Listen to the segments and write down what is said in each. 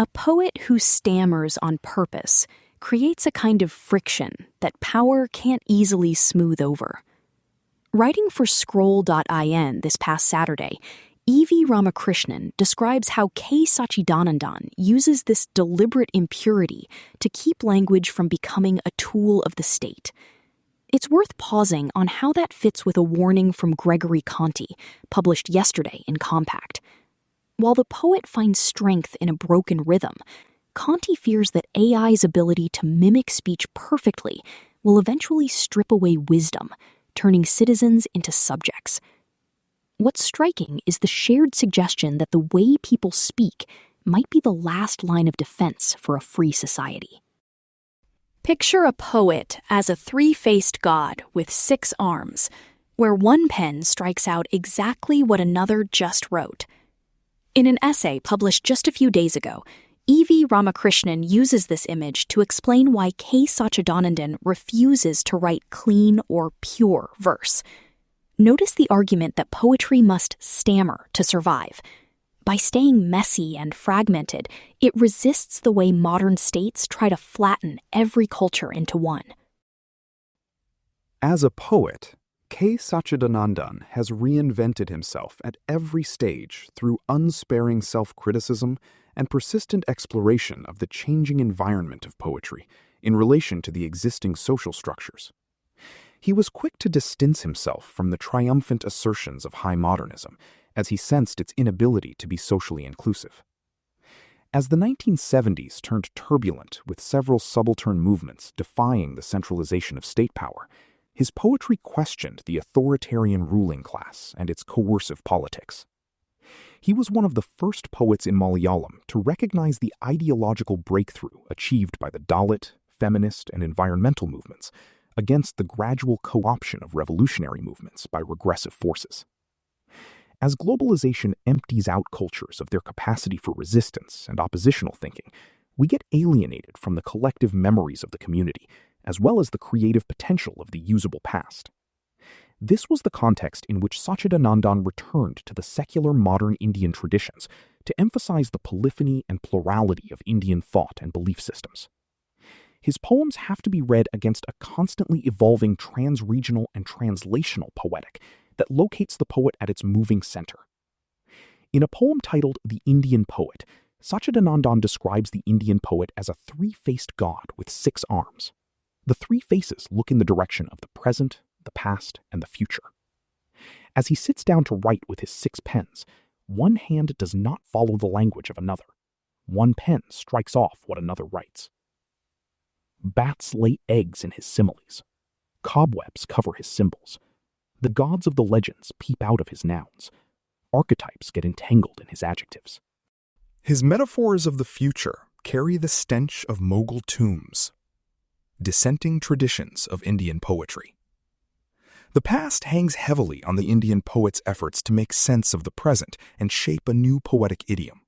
A poet who stammers on purpose creates a kind of friction that power can't easily smooth over. Writing for Scroll.in this past Saturday, EV Ramakrishnan describes how K Sachidanandan uses this deliberate impurity to keep language from becoming a tool of the state. It's worth pausing on how that fits with a warning from Gregory Conti, published yesterday in Compact. While the poet finds strength in a broken rhythm, Conti fears that AI's ability to mimic speech perfectly will eventually strip away wisdom, turning citizens into subjects. What's striking is the shared suggestion that the way people speak might be the last line of defense for a free society. Picture a poet as a three-faced god with 6 arms, where one pen strikes out exactly what another just wrote. In an essay published just a few days ago, EV Ramakrishnan uses this image to explain why K Sachidanandan refuses to write clean or pure verse. Notice the argument that poetry must stammer to survive. By staying messy and fragmented, it resists the way modern states try to flatten every culture into one. As a poet, K Sachidanandan has reinvented himself at every stage through unsparing self-criticism and persistent exploration of the changing environment of poetry in relation to the existing social structures. He was quick to distance himself from the triumphant assertions of high modernism, as he sensed its inability to be socially inclusive. As the 1970s turned turbulent with several subaltern movements defying the centralization of state power, his poetry questioned the authoritarian ruling class and its coercive politics. He was one of the first poets in Malayalam to recognize the ideological breakthrough achieved by the Dalit, feminist, and environmental movements against the gradual co-option of revolutionary movements by regressive forces. As globalization empties out cultures of their capacity for resistance and oppositional thinking, we get alienated from the collective memories of the community, as well as the creative potential of the usable past. This was the context in which Sachidanandan returned to the secular modern Indian traditions to emphasize the polyphony and plurality of Indian thought and belief systems. His poems have to be read against a constantly evolving trans-regional and translational poetic that locates the poet at its moving center. In a poem titled The Indian Poet, Sachidanandan describes the Indian poet as a three-faced god with 6 arms. The 3 faces look in the direction of the present, the past, and the future. As he sits down to write with his 6 pens, one hand does not follow the language of another. One pen strikes off what another writes. Bats lay eggs in his similes. Cobwebs cover his symbols. The gods of the legends peep out of his nouns. Archetypes get entangled in his adjectives. His metaphors of the future carry the stench of Mughal tombs. Dissenting traditions of Indian poetry. The past hangs heavily on the Indian poet's efforts to make sense of the present and shape a new poetic idiom.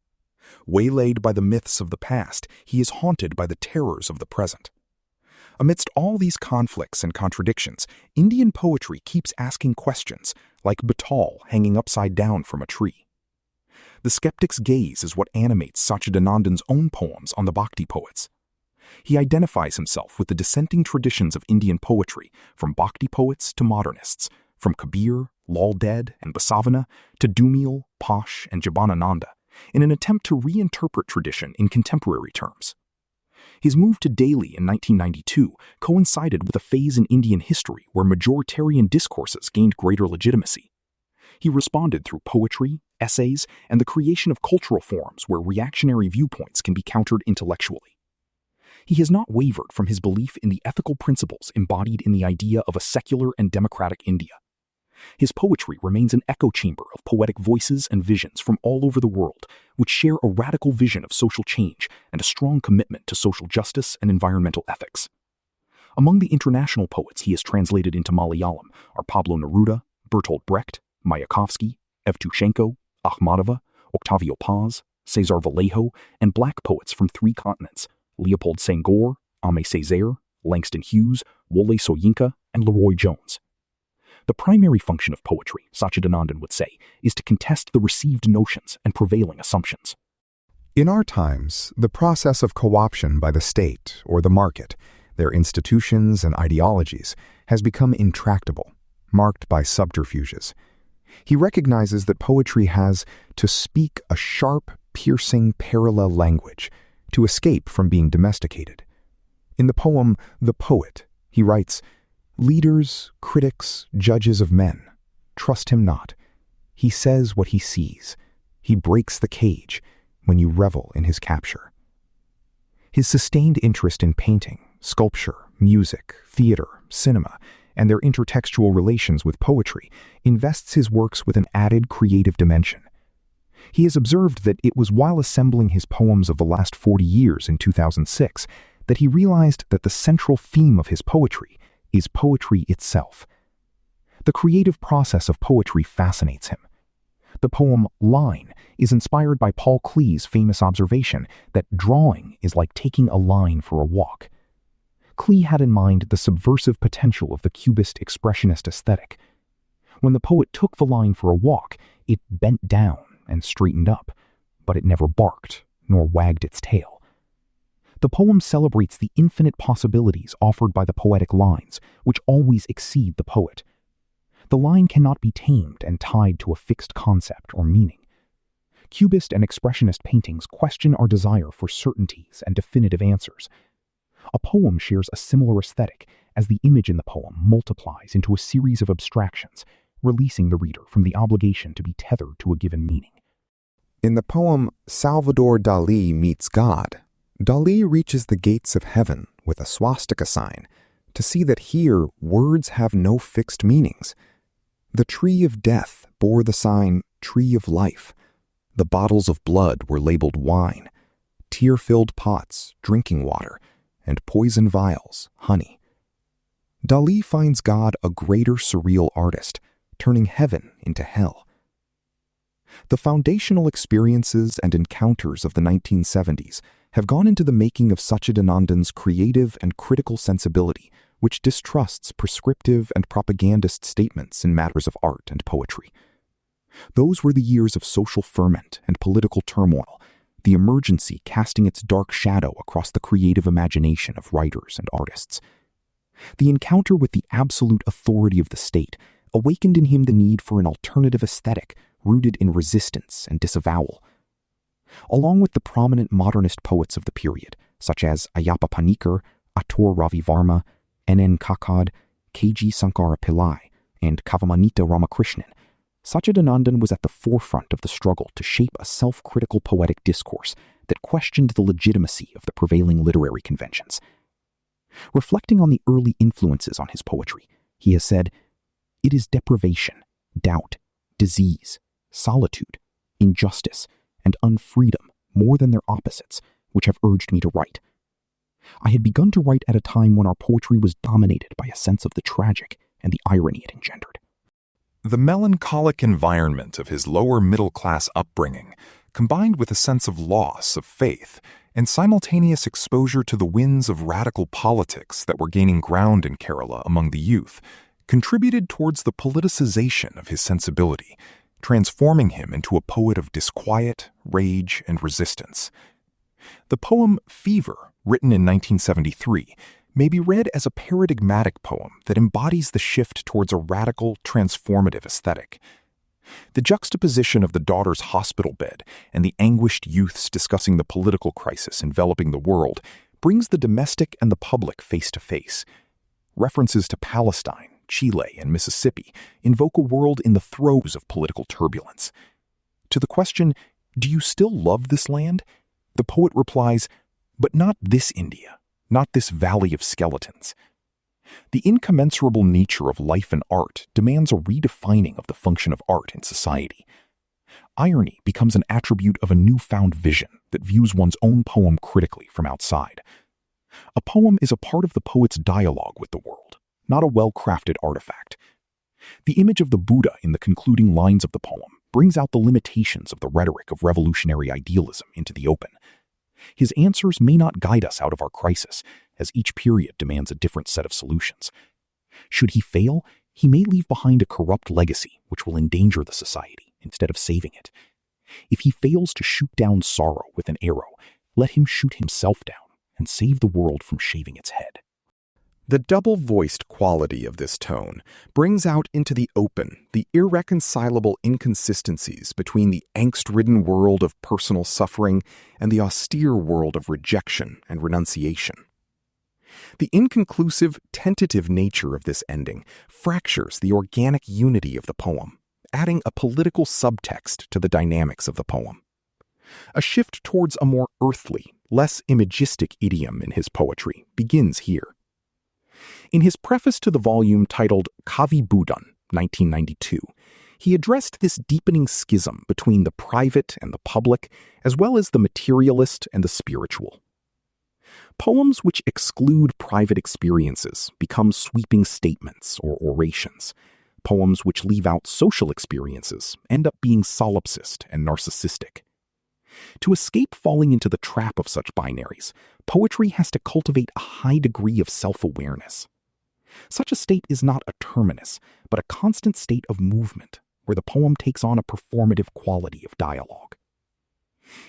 Waylaid by the myths of the past, he is haunted by the terrors of the present. Amidst all these conflicts and contradictions, Indian poetry keeps asking questions, like Batal hanging upside down from a tree. The skeptic's gaze is what animates Sachidanandan's own poems on the Bhakti poets. He identifies himself with the dissenting traditions of Indian poetry, from Bhakti poets to modernists, from Kabir, Lal Ded, and Basavana to Dumil, Posh, and Jabanananda, in an attempt to reinterpret tradition in contemporary terms. His move to Delhi in 1992 coincided with a phase in Indian history where majoritarian discourses gained greater legitimacy. He responded through poetry, essays, and the creation of cultural forms where reactionary viewpoints can be countered intellectually. He has not wavered from his belief in the ethical principles embodied in the idea of a secular and democratic India. His poetry remains an echo chamber of poetic voices and visions from all over the world, which share a radical vision of social change and a strong commitment to social justice and environmental ethics. Among the international poets he has translated into Malayalam are Pablo Neruda, Bertolt Brecht, Mayakovsky, Evtushenko, Akhmatova, Octavio Paz, Cesar Vallejo, and black poets from 3 continents, Leopold Senghor, Ame Césaire, Langston Hughes, Wole Soyinka, and Leroy Jones. The primary function of poetry, Sachidanandan would say, is to contest the received notions and prevailing assumptions. In our times, the process of co-option by the state or the market, their institutions and ideologies, has become intractable, marked by subterfuges. He recognizes that poetry has to speak a sharp, piercing, parallel language to escape from being domesticated. In the poem The Poet, he writes, "Leaders, critics, judges of men, trust him not. He says what he sees. He breaks the cage when you revel in his capture." His sustained interest in painting, sculpture, music, theater, cinema, and their intertextual relations with poetry invests his works with an added creative dimension. He has observed that it was while assembling his poems of the last 40 years in 2006 that he realized that the central theme of his poetry is poetry itself. The creative process of poetry fascinates him. The poem Line is inspired by Paul Klee's famous observation that drawing is like taking a line for a walk. Klee had in mind the subversive potential of the Cubist expressionist aesthetic. When the poet took the line for a walk, it bent down and straightened up, but it never barked nor wagged its tail. The poem celebrates the infinite possibilities offered by the poetic lines, which always exceed the poet. The line cannot be tamed and tied to a fixed concept or meaning. Cubist and expressionist paintings question our desire for certainties and definitive answers. A poem shares a similar aesthetic as the image in the poem multiplies into a series of abstractions, releasing the reader from the obligation to be tethered to a given meaning. In the poem Salvador Dalí Meets God, Dalí reaches the gates of heaven with a swastika sign to see that here words have no fixed meanings. The tree of death bore the sign Tree of Life. The bottles of blood were labeled wine, tear-filled pots, drinking water, and poison vials, honey. Dalí finds God a greater surreal artist, turning heaven into hell. The foundational experiences and encounters of the 1970s have gone into the making of Sachidanandan's creative and critical sensibility, which distrusts prescriptive and propagandist statements in matters of art and poetry. Those were the years of social ferment and political turmoil, the emergency casting its dark shadow across the creative imagination of writers and artists. The encounter with the absolute authority of the state awakened in him the need for an alternative aesthetic rooted in resistance and disavowal. Along with the prominent modernist poets of the period, such as Ayappa Panikkar, Atur Ravi Varma, N.N. Kakad, K.G. Sankara Pillai, and Kavamanita Ramakrishnan, Sachidanandan was at the forefront of the struggle to shape a self-critical poetic discourse that questioned the legitimacy of the prevailing literary conventions. Reflecting on the early influences on his poetry, he has said, "It is deprivation, doubt, disease, solitude, injustice, and unfreedom more than their opposites which have urged me to write. I had begun to write at a time when our poetry was dominated by a sense of the tragic and the irony it engendered." The melancholic environment of his lower middle-class upbringing, combined with a sense of loss of faith and simultaneous exposure to the winds of radical politics that were gaining ground in Kerala among the youth, contributed towards the politicization of his sensibility, transforming him into a poet of disquiet, rage, and resistance. The poem Fever, written in 1973, may be read as a paradigmatic poem that embodies the shift towards a radical, transformative aesthetic. The juxtaposition of the daughter's hospital bed and the anguished youths discussing the political crisis enveloping the world brings the domestic and the public face to face. References to Palestine, Chile, and Mississippi invoke a world in the throes of political turbulence. To the question, "Do you still love this land?" the poet replies, "But not this India, not this valley of skeletons." The incommensurable nature of life and art demands a redefining of the function of art in society. Irony becomes an attribute of a newfound vision that views one's own poem critically from outside. A poem is a part of the poet's dialogue with the world, not a well-crafted artifact. The image of the Buddha in the concluding lines of the poem brings out the limitations of the rhetoric of revolutionary idealism into the open. His answers may not guide us out of our crisis, as each period demands a different set of solutions. Should he fail, he may leave behind a corrupt legacy which will endanger the society instead of saving it. If he fails to shoot down sorrow with an arrow, let him shoot himself down and save the world from shaving its head. The double-voiced quality of this tone brings out into the open the irreconcilable inconsistencies between the angst-ridden world of personal suffering and the austere world of rejection and renunciation. The inconclusive, tentative nature of this ending fractures the organic unity of the poem, adding a political subtext to the dynamics of the poem. A shift towards a more earthly, less imagistic idiom in his poetry begins here. In his preface to the volume titled Kavi Budan, 1992, he addressed this deepening schism between the private and the public, as well as the materialist and the spiritual. Poems which exclude private experiences become sweeping statements or orations. Poems which leave out social experiences end up being solipsist and narcissistic. To escape falling into the trap of such binaries, poetry has to cultivate a high degree of self-awareness. Such a state is not a terminus, but a constant state of movement, where the poem takes on a performative quality of dialogue.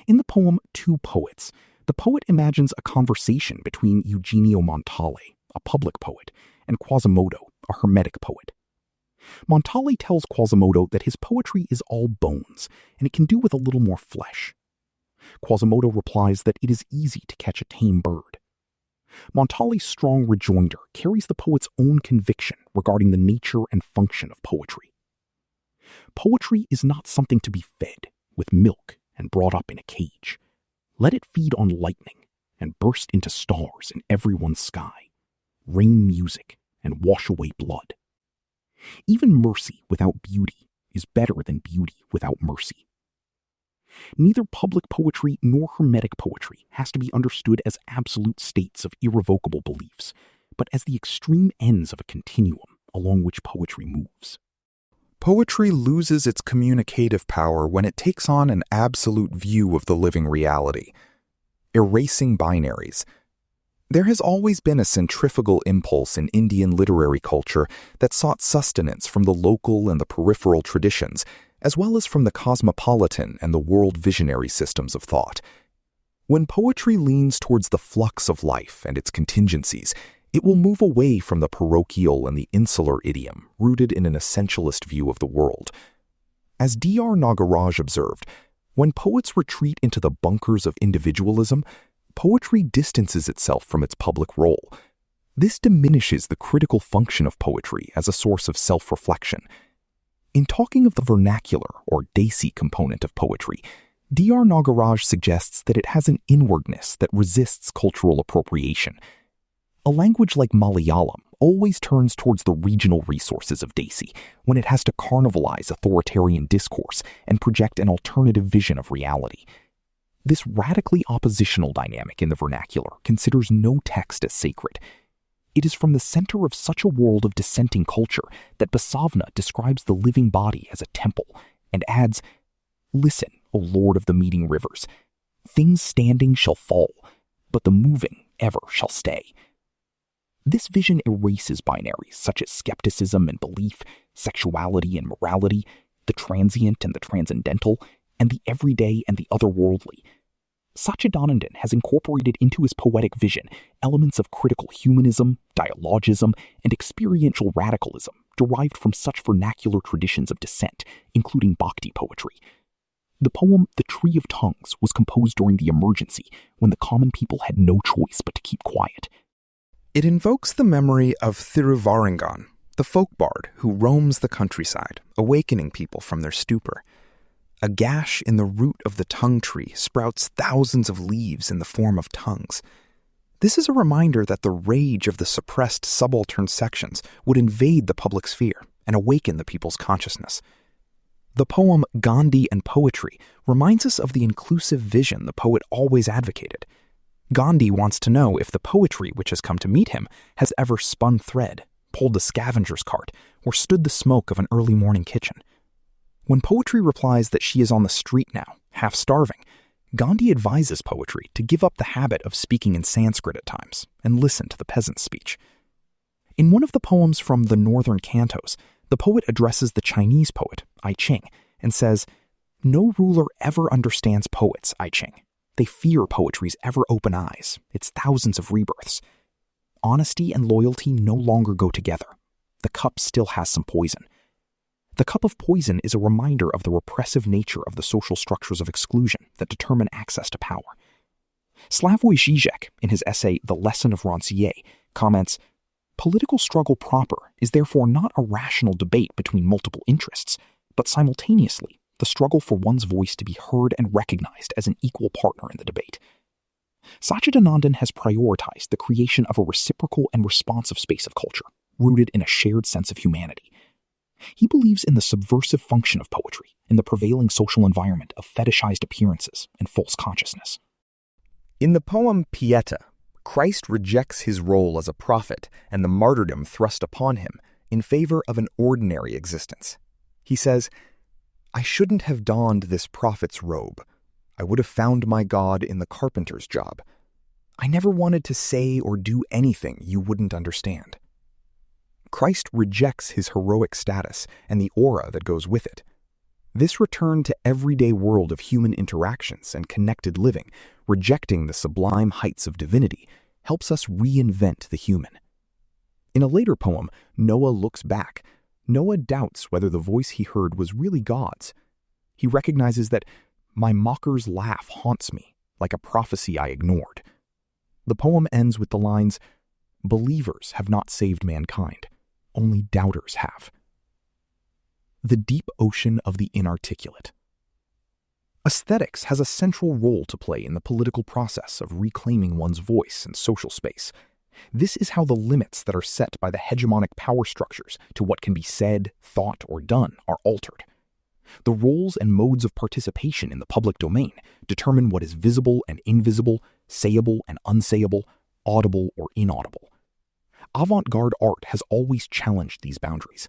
In the poem Two Poets, the poet imagines a conversation between Eugenio Montale, a public poet, and Quasimodo, a hermetic poet. Montale tells Quasimodo that his poetry is all bones, and it can do with a little more flesh. Quasimodo replies that it is easy to catch a tame bird. Montale's strong rejoinder carries the poet's own conviction regarding the nature and function of poetry. Poetry is not something to be fed with milk and brought up in a cage. Let it feed on lightning and burst into stars in everyone's sky, rain music and wash away blood. Even mercy without beauty is better than beauty without mercy. Neither public poetry nor hermetic poetry has to be understood as absolute states of irrevocable beliefs, but as the extreme ends of a continuum along which poetry moves. Poetry loses its communicative power when it takes on an absolute view of the living reality, erasing binaries. There has always been a centrifugal impulse in Indian literary culture that sought sustenance from the local and the peripheral traditions, as well as from the cosmopolitan and the world visionary systems of thought. When poetry leans towards the flux of life and its contingencies, it will move away from the parochial and the insular idiom rooted in an essentialist view of the world. As D.R. Nagaraj observed, when poets retreat into the bunkers of individualism, poetry distances itself from its public role. This diminishes the critical function of poetry as a source of self-reflection. In talking of the vernacular or desi component of poetry, D.R. Nagaraj suggests that it has an inwardness that resists cultural appropriation. A language like Malayalam always turns towards the regional resources of desi when it has to carnivalize authoritarian discourse and project an alternative vision of reality. This radically oppositional dynamic in the vernacular considers no text as sacred. It is from the center of such a world of dissenting culture that Basavna describes the living body as a temple and adds, "Listen, O Lord of the meeting rivers, things standing shall fall, but the moving ever shall stay." This vision erases binaries such as skepticism and belief, sexuality and morality, the transient and the transcendental, and the everyday and the otherworldly. Sachidanandan has incorporated into his poetic vision elements of critical humanism, dialogism, and experiential radicalism derived from such vernacular traditions of dissent, including bhakti poetry. The poem The Tree of Tongues was composed during the emergency when the common people had no choice but to keep quiet. It invokes the memory of Thiruvarangan, the folk bard who roams the countryside, awakening people from their stupor. A gash in the root of the tongue tree sprouts thousands of leaves in the form of tongues. This is a reminder that the rage of the suppressed subaltern sections would invade the public sphere and awaken the people's consciousness. The poem Gandhi and Poetry reminds us of the inclusive vision the poet always advocated. Gandhi wants to know if the poetry which has come to meet him has ever spun thread, pulled a scavenger's cart, or stood the smoke of an early morning kitchen. When poetry replies that she is on the street now, half starving, Gandhi advises poetry to give up the habit of speaking in Sanskrit at times and listen to the peasant's speech. In one of the poems from the Northern Cantos, the poet addresses the Chinese poet, I Ching, and says, No ruler ever understands poets, I Ching. They fear poetry's ever-open eyes, its thousands of rebirths. Honesty and loyalty no longer go together. The cup still has some poison. The cup of poison is a reminder of the repressive nature of the social structures of exclusion that determine access to power. Slavoj Žižek, in his essay The Lesson of Rancière, comments, "Political struggle proper is therefore not a rational debate between multiple interests, but simultaneously the struggle for one's voice to be heard and recognized as an equal partner in the debate." Sachidanandan has prioritized the creation of a reciprocal and responsive space of culture, rooted in a shared sense of humanity. He believes in the subversive function of poetry in the prevailing social environment of fetishized appearances and false consciousness. In the poem Pieta, Christ rejects his role as a prophet and the martyrdom thrust upon him in favor of an ordinary existence. He says, "I shouldn't have donned this prophet's robe. I would have found my God in the carpenter's job. I never wanted to say or do anything you wouldn't understand." Christ rejects his heroic status and the aura that goes with it. This return to everyday world of human interactions and connected living, rejecting the sublime heights of divinity, helps us reinvent the human. In a later poem, Noah looks back. Noah doubts whether the voice he heard was really God's. He recognizes that "my mocker's laugh haunts me, like a prophecy I ignored." The poem ends with the lines, "Believers have not saved mankind. Only doubters have." The deep ocean of the inarticulate. Aesthetics has a central role to play in the political process of reclaiming one's voice and social space. This is how the limits that are set by the hegemonic power structures to what can be said, thought, or done are altered. The roles and modes of participation in the public domain determine what is visible and invisible, sayable and unsayable, audible or inaudible. Avant-garde art has always challenged these boundaries.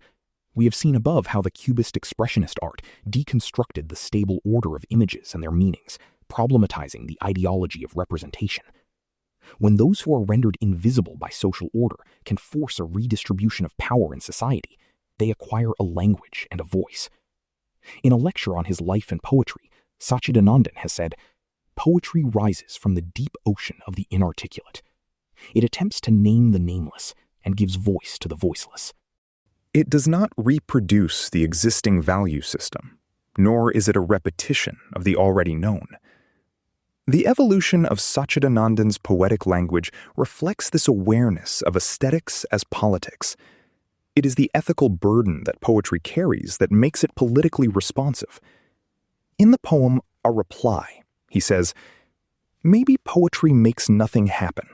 We have seen above how the Cubist expressionist art deconstructed the stable order of images and their meanings, problematizing the ideology of representation. When those who are rendered invisible by social order can force a redistribution of power in society, they acquire a language and a voice. In a lecture on his life and poetry, Sachidanandan has said, "Poetry rises from the deep ocean of the inarticulate. It attempts to name the nameless and gives voice to the voiceless." It does not reproduce the existing value system, nor is it a repetition of the already known. The evolution of Sachidanandan's poetic language reflects this awareness of aesthetics as politics. It is the ethical burden that poetry carries that makes it politically responsive. In the poem A Reply, he says, "Maybe poetry makes nothing happen,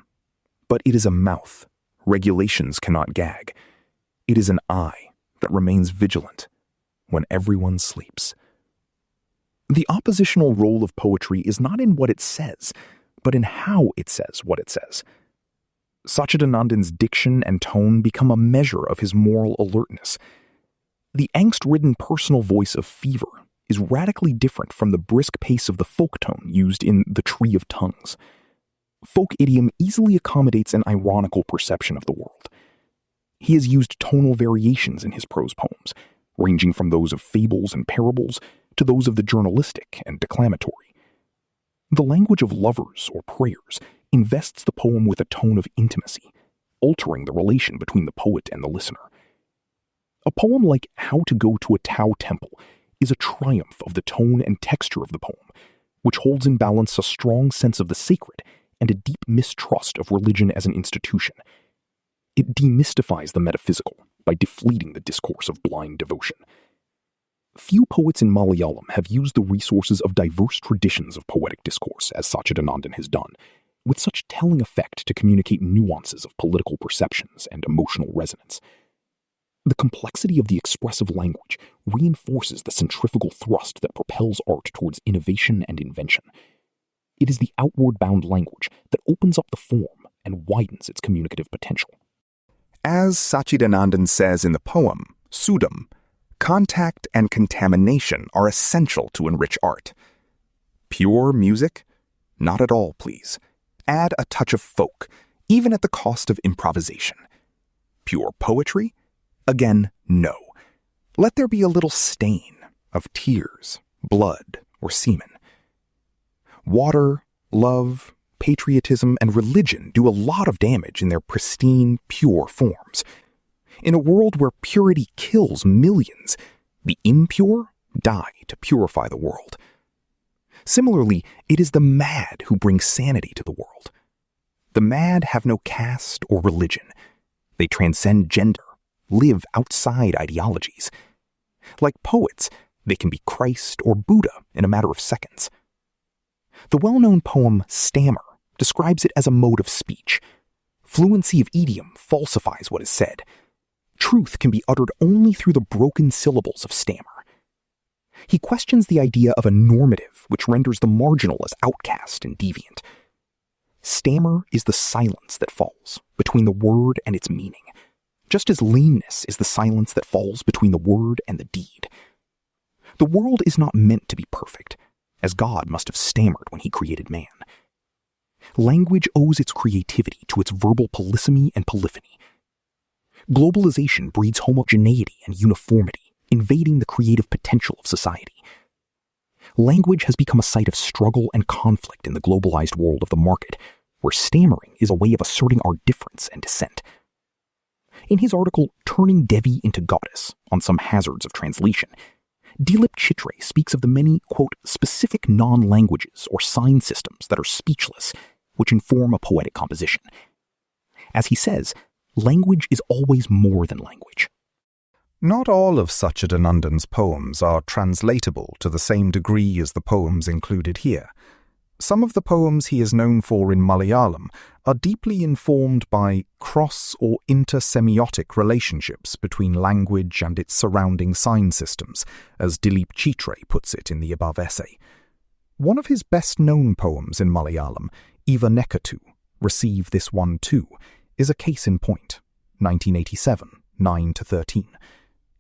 but it is a mouth regulations cannot gag. It is an eye that remains vigilant when everyone sleeps." The oppositional role of poetry is not in what it says, but in how it says what it says. Sachidanandan's diction and tone become a measure of his moral alertness. The angst-ridden personal voice of Fever is radically different from the brisk pace of the folk tone used in The Tree of Tongues. Folk idiom easily accommodates an ironical perception of the world. He has used tonal variations in his prose poems, ranging from those of fables and parables to those of the journalistic and declamatory. The language of lovers or prayers invests the poem with a tone of intimacy, altering the relation between the poet and the listener. A poem like How to Go to a Tao Temple is a triumph of the tone and texture of the poem, which holds in balance a strong sense of the sacred and a deep mistrust of religion as an institution. It demystifies the metaphysical by defleeting the discourse of blind devotion. Few poets in Malayalam have used the resources of diverse traditions of poetic discourse as Sachidanandan has done, with such telling effect to communicate nuances of political perceptions and emotional resonance. The complexity of the expressive language reinforces the centrifugal thrust that propels art towards innovation and invention. It is the outward-bound language that opens up the form and widens its communicative potential. As Sachidanandan says in the poem, Sudam, contact and contamination are essential to enrich art. Pure music? Not at all, please. Add a touch of folk, even at the cost of improvisation. Pure poetry? Again, no. Let there be a little stain of tears blood, or semen. Water, love, patriotism, and religion do a lot of damage in their pristine, pure forms. In a world where purity kills millions, the impure die to purify the world. Similarly, it is the mad who bring sanity to the world. The mad have no caste or religion. They transcend gender, live outside ideologies. Like poets, they can be Christ or Buddha in a matter of seconds. The well-known poem Stammer describes it as a mode of speech. Fluency of idiom falsifies what is said. Truth can be uttered only through the broken syllables of stammer. He questions the idea of a normative which renders the marginal as outcast and deviant. Stammer is the silence that falls between the word and its meaning, just as lameness is the silence that falls between the word and the deed. The world is not meant to be perfect, as God must have stammered when he created man. Language owes its creativity to its verbal polysemy and polyphony. Globalization breeds homogeneity and uniformity, invading the creative potential of society. Language has become a site of struggle and conflict in the globalized world of the market, where stammering is a way of asserting our difference and dissent. In his article, Turning Devi into Goddess, on some hazards of translation, Dilip Chitre speaks of the many, quote, specific non-languages or sign systems that are speechless, which inform a poetic composition. As he says, language is always more than language. Not all of Sachidanandan's poems are translatable to the same degree as the poems included here. Some of the poems he is known for in Malayalam are deeply informed by cross or intersemiotic relationships between language and its surrounding sign systems, as Dilip Chitre puts it in the above essay. One of his best-known poems in Malayalam, Eva Nekatu, Receive This One Too, is a case in point, 1987, 9-13.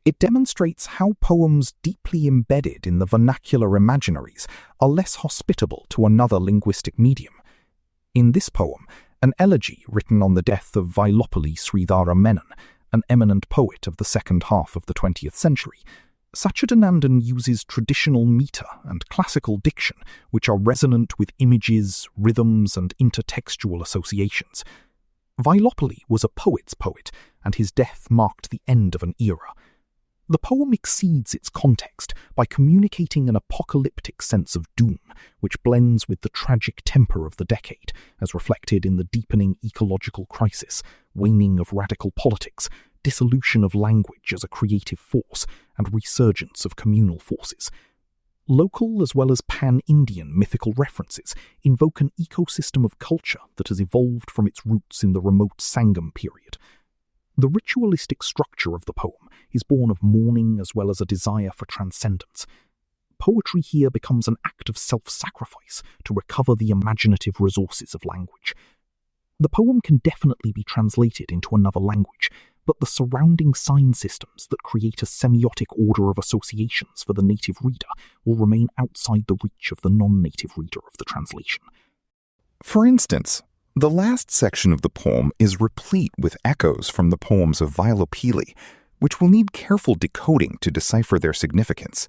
It demonstrates how poems deeply embedded in the vernacular imaginaries are less hospitable to another linguistic medium. In this poem, an elegy written on the death of Vailopalli Sridhara Menon, an eminent poet of the second half of the 20th century, Sachidanandan uses traditional meter and classical diction which are resonant with images, rhythms, and intertextual associations. Vailopalli was a poet's poet, and his death marked the end of an era. The poem exceeds its context by communicating an apocalyptic sense of doom, which blends with the tragic temper of the decade, as reflected in the deepening ecological crisis, waning of radical politics, dissolution of language as a creative force, and resurgence of communal forces. Local as well as pan-Indian mythical references invoke an ecosystem of culture that has evolved from its roots in the remote Sangam period. The ritualistic structure of the poem is born of mourning as well as a desire for transcendence. Poetry here becomes an act of self-sacrifice to recover the imaginative resources of language. The poem can definitely be translated into another language, but the surrounding sign systems that create a semiotic order of associations for the native reader will remain outside the reach of the non-native reader of the translation. For instance, the last section of the poem is replete with echoes from the poems of Vailopalli, which will need careful decoding to decipher their significance.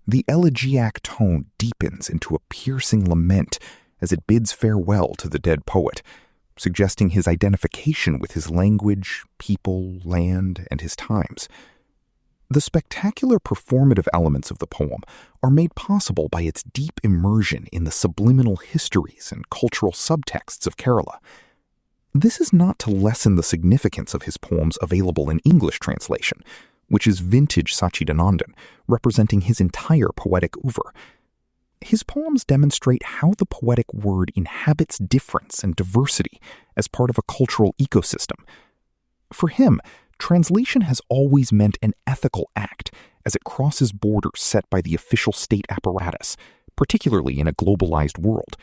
The elegiac tone deepens into a piercing lament as it bids farewell to the dead poet, suggesting his identification with his language, people, land, and his times. The spectacular performative elements of the poem are made possible by its deep immersion in the subliminal histories and cultural subtexts of Kerala. This is not to lessen the significance of his poems available in English translation, which is vintage Sachidanandan, representing his entire poetic oeuvre. His poems demonstrate how the poetic word inhabits difference and diversity as part of a cultural ecosystem. For him, translation has always meant an ethical act as it crosses borders set by the official state apparatus, particularly in a globalized world.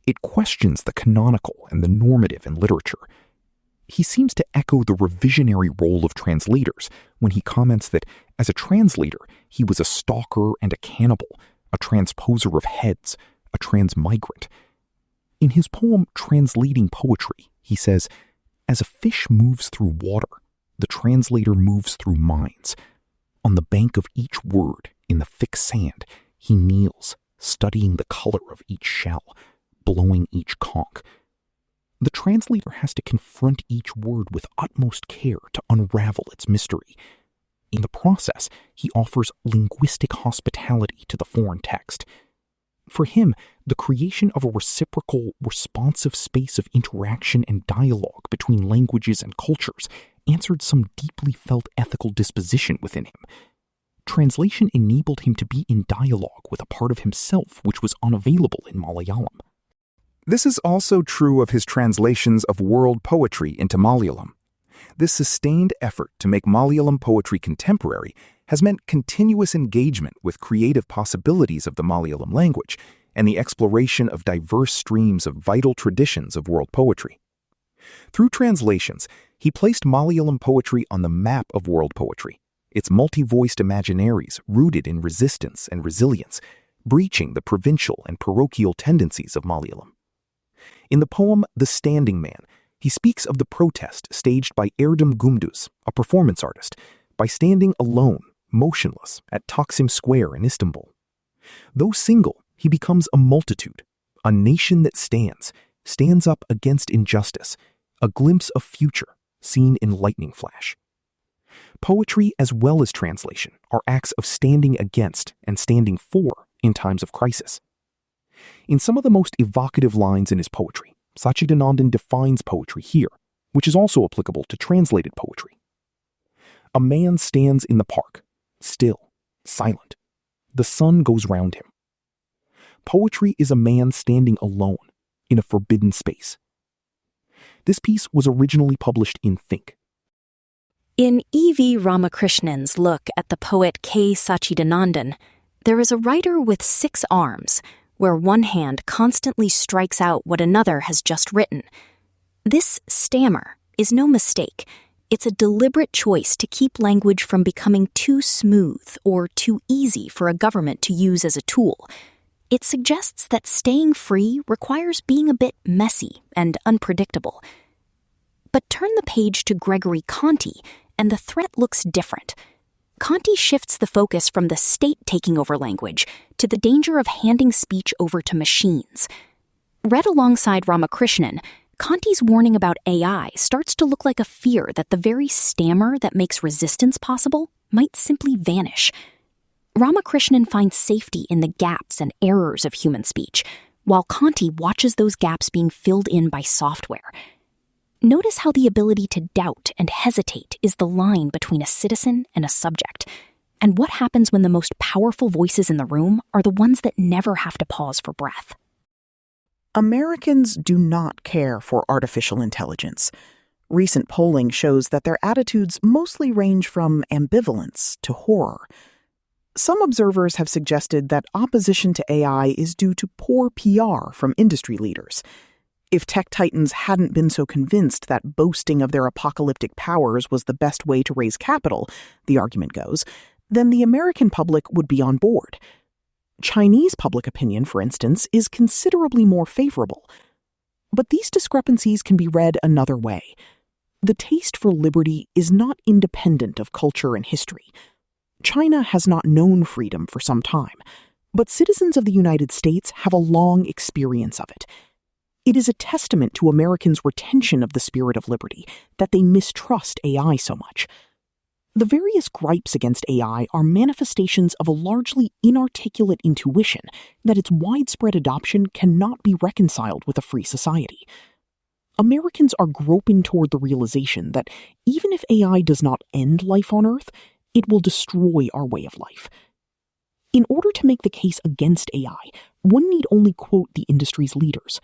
It questions the canonical and the normative in literature. He seems to echo the revisionary role of translators when he comments that, as a translator, he was a stalker and a cannibal, a transposer of heads, a transmigrant. In his poem Translating Poetry, he says, "As a fish moves through water, the translator moves through minds. On the bank of each word, in the thick sand, He kneels, studying the color of each shell, blowing each conch. The translator has to confront each word with utmost care to unravel its mystery. In the process, he offers linguistic hospitality to the foreign text. For him, the creation of a reciprocal, responsive space of interaction and dialogue between languages and cultures answered some deeply felt ethical disposition within him. Translation enabled him to be in dialogue with a part of himself which was unavailable in Malayalam. This is also true of his translations of world poetry into Malayalam. This sustained effort to make Malayalam poetry contemporary has meant continuous engagement with creative possibilities of the Malayalam language and the exploration of diverse streams of vital traditions of world poetry. Through translations, he placed Malayalam poetry on the map of world poetry, its multi-voiced imaginaries rooted in resistance and resilience, breaching the provincial and parochial tendencies of Malayalam. In the poem The Standing Man, he speaks of the protest staged by Erdem Gumduz, a performance artist, by standing alone, motionless, at Taksim Square in Istanbul. Though single, he becomes a multitude, a nation that stands up against injustice, a glimpse of future seen in lightning flash. Poetry as well as translation are acts of standing against and standing for in times of crisis. In some of the most evocative lines in his poetry, Sachidanandan defines poetry here, which is also applicable to translated poetry. A man stands in the park, still, silent. The sun goes round him. Poetry is a man standing alone in a forbidden space. This piece was originally published in Think. In EV Ramakrishnan's look at the poet K Sachidanandan, there is a writer with 6 arms, where one hand constantly strikes out what another has just written. This stammer is no mistake. It's a deliberate choice to keep language from becoming too smooth or too easy for a government to use as a tool. It suggests that staying free requires being a bit messy and unpredictable. But turn the page to Gregory Conti, and the threat looks different. Conti shifts the focus from the state taking over language to the danger of handing speech over to machines. Read alongside Ramakrishnan, Conti's warning about AI starts to look like a fear that the very stammer that makes resistance possible might simply vanish. Ramakrishnan finds safety in the gaps and errors of human speech, while Conti watches those gaps being filled in by software. Notice how the ability to doubt and hesitate is the line between a citizen and a subject, and what happens when the most powerful voices in the room are the ones that never have to pause for breath. Americans do not care for artificial intelligence. Recent polling shows that their attitudes mostly range from ambivalence to horror. Some observers have suggested that opposition to AI is due to poor PR from industry leaders. If tech titans hadn't been so convinced that boasting of their apocalyptic powers was the best way to raise capital, the argument goes, then the American public would be on board. Chinese public opinion, for instance, is considerably more favorable. But these discrepancies can be read another way. The taste for liberty is not independent of culture and history. China has not known freedom for some time, but citizens of the United States have a long experience of it. It is a testament to Americans' retention of the spirit of liberty that they mistrust AI so much. The various gripes against AI are manifestations of a largely inarticulate intuition that its widespread adoption cannot be reconciled with a free society. Americans are groping toward the realization that even if AI does not end life on Earth, it will destroy our way of life. In order to make the case against AI, one need only quote the industry's leaders.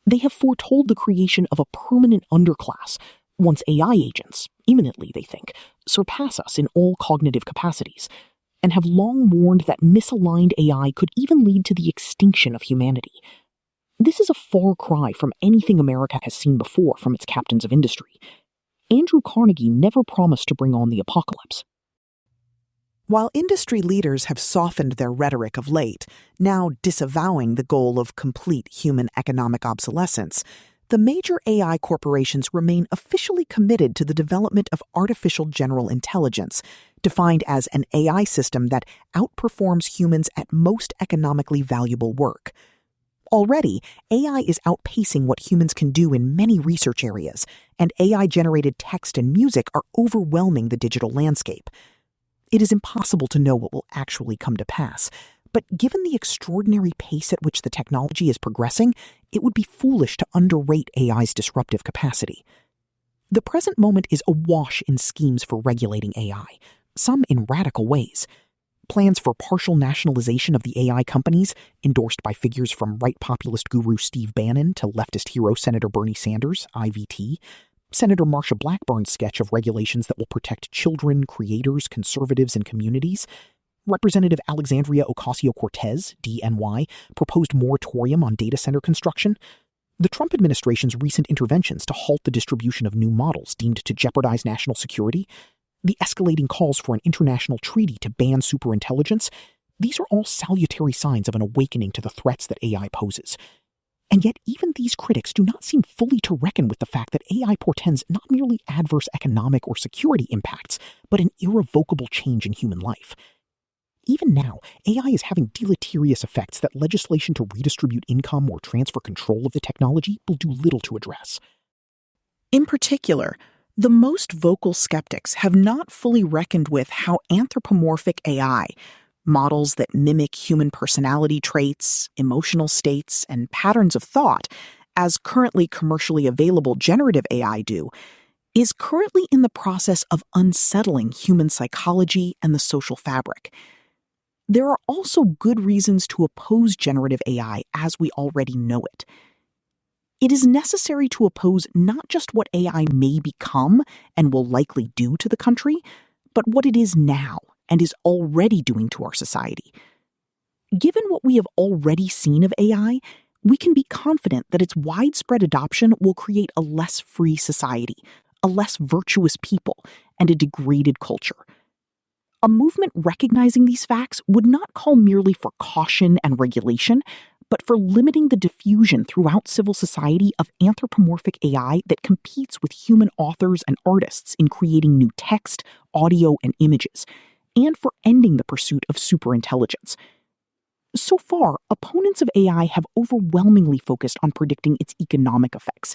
They have foretold the creation of a permanent underclass once AI agents, imminently they think, surpass us in all cognitive capacities, and have long warned that misaligned AI could even lead to the extinction of humanity. This is a far cry from anything America has seen before from its captains of industry. Andrew Carnegie never promised to bring on the apocalypse. While industry leaders have softened their rhetoric of late, now disavowing the goal of complete human economic obsolescence, the major AI corporations remain officially committed to the development of artificial general intelligence, defined as an AI system that outperforms humans at most economically valuable work. Already, AI is outpacing what humans can do in many research areas, and AI-generated text and music are overwhelming the digital landscape. It is impossible to know what will actually come to pass, but given the extraordinary pace at which the technology is progressing, it would be foolish to underrate AI's disruptive capacity. The present moment is awash in schemes for regulating AI, some in radical ways. Plans for partial nationalization of the AI companies, endorsed by figures from right populist guru Steve Bannon to leftist hero Senator Bernie Sanders, IVT, Senator Marsha Blackburn's sketch of regulations that will protect children, creators, conservatives, and communities, Representative Alexandria Ocasio-Cortez, DNY, proposed moratorium on data center construction, the Trump administration's recent interventions to halt the distribution of new models deemed to jeopardize national security, the escalating calls for an international treaty to ban superintelligence, these are all salutary signs of an awakening to the threats that AI poses. And yet even these critics do not seem fully to reckon with the fact that AI portends not merely adverse economic or security impacts, but an irrevocable change in human life. Even now, AI is having deleterious effects that legislation to redistribute income or transfer control of the technology will do little to address. In particular, the most vocal skeptics have not fully reckoned with how anthropomorphic AI, models that mimic human personality traits, emotional states, and patterns of thought, as currently commercially available generative AI do, is currently in the process of unsettling human psychology and the social fabric. There are also good reasons to oppose generative AI as we already know it. It is necessary to oppose not just what AI may become and will likely do to the country, but what it is now and is already doing to our society. Given what we have already seen of AI, we can be confident that its widespread adoption will create a less free society, a less virtuous people, and a degraded culture. A movement recognizing these facts would not call merely for caution and regulation, but for limiting the diffusion throughout civil society of anthropomorphic AI that competes with human authors and artists in creating new text, audio, and images, and for ending the pursuit of superintelligence. So far, opponents of AI have overwhelmingly focused on predicting its economic effects.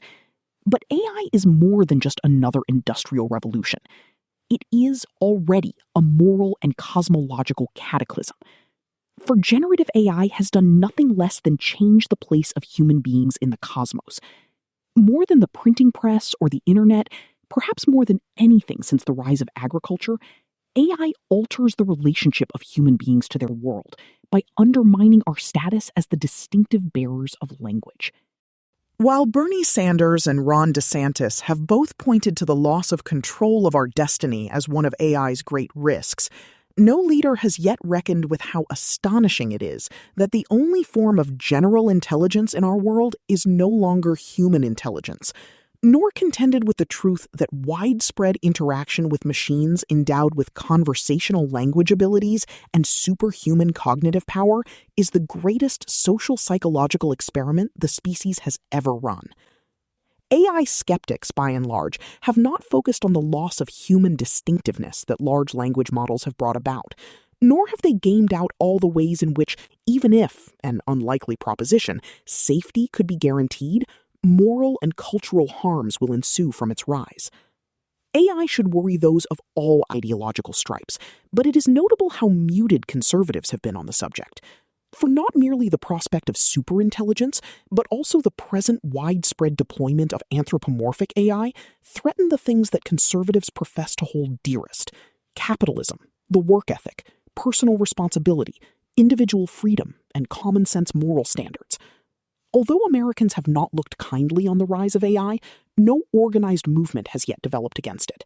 But AI is more than just another industrial revolution. It is already a moral and cosmological cataclysm. For generative AI has done nothing less than change the place of human beings in the cosmos. More than the printing press or the internet, perhaps more than anything since the rise of agriculture, AI alters the relationship of human beings to their world by undermining our status as the distinctive bearers of language. While Bernie Sanders and Ron DeSantis have both pointed to the loss of control of our destiny as one of AI's great risks, no leader has yet reckoned with how astonishing it is that the only form of general intelligence in our world is no longer human intelligence, nor contended with the truth that widespread interaction with machines endowed with conversational language abilities and superhuman cognitive power is the greatest social psychological experiment the species has ever run. AI skeptics, by and large, have not focused on the loss of human distinctiveness that large language models have brought about, nor have they gamed out all the ways in which, even if, an unlikely proposition, safety could be guaranteed, moral and cultural harms will ensue from its rise. AI should worry those of all ideological stripes, but it is notable how muted conservatives have been on the subject. For not merely the prospect of superintelligence, but also the present widespread deployment of anthropomorphic AI threaten the things that conservatives profess to hold dearest: capitalism, the work ethic, personal responsibility, individual freedom, and common-sense moral standards. Although Americans have not looked kindly on the rise of AI, no organized movement has yet developed against it.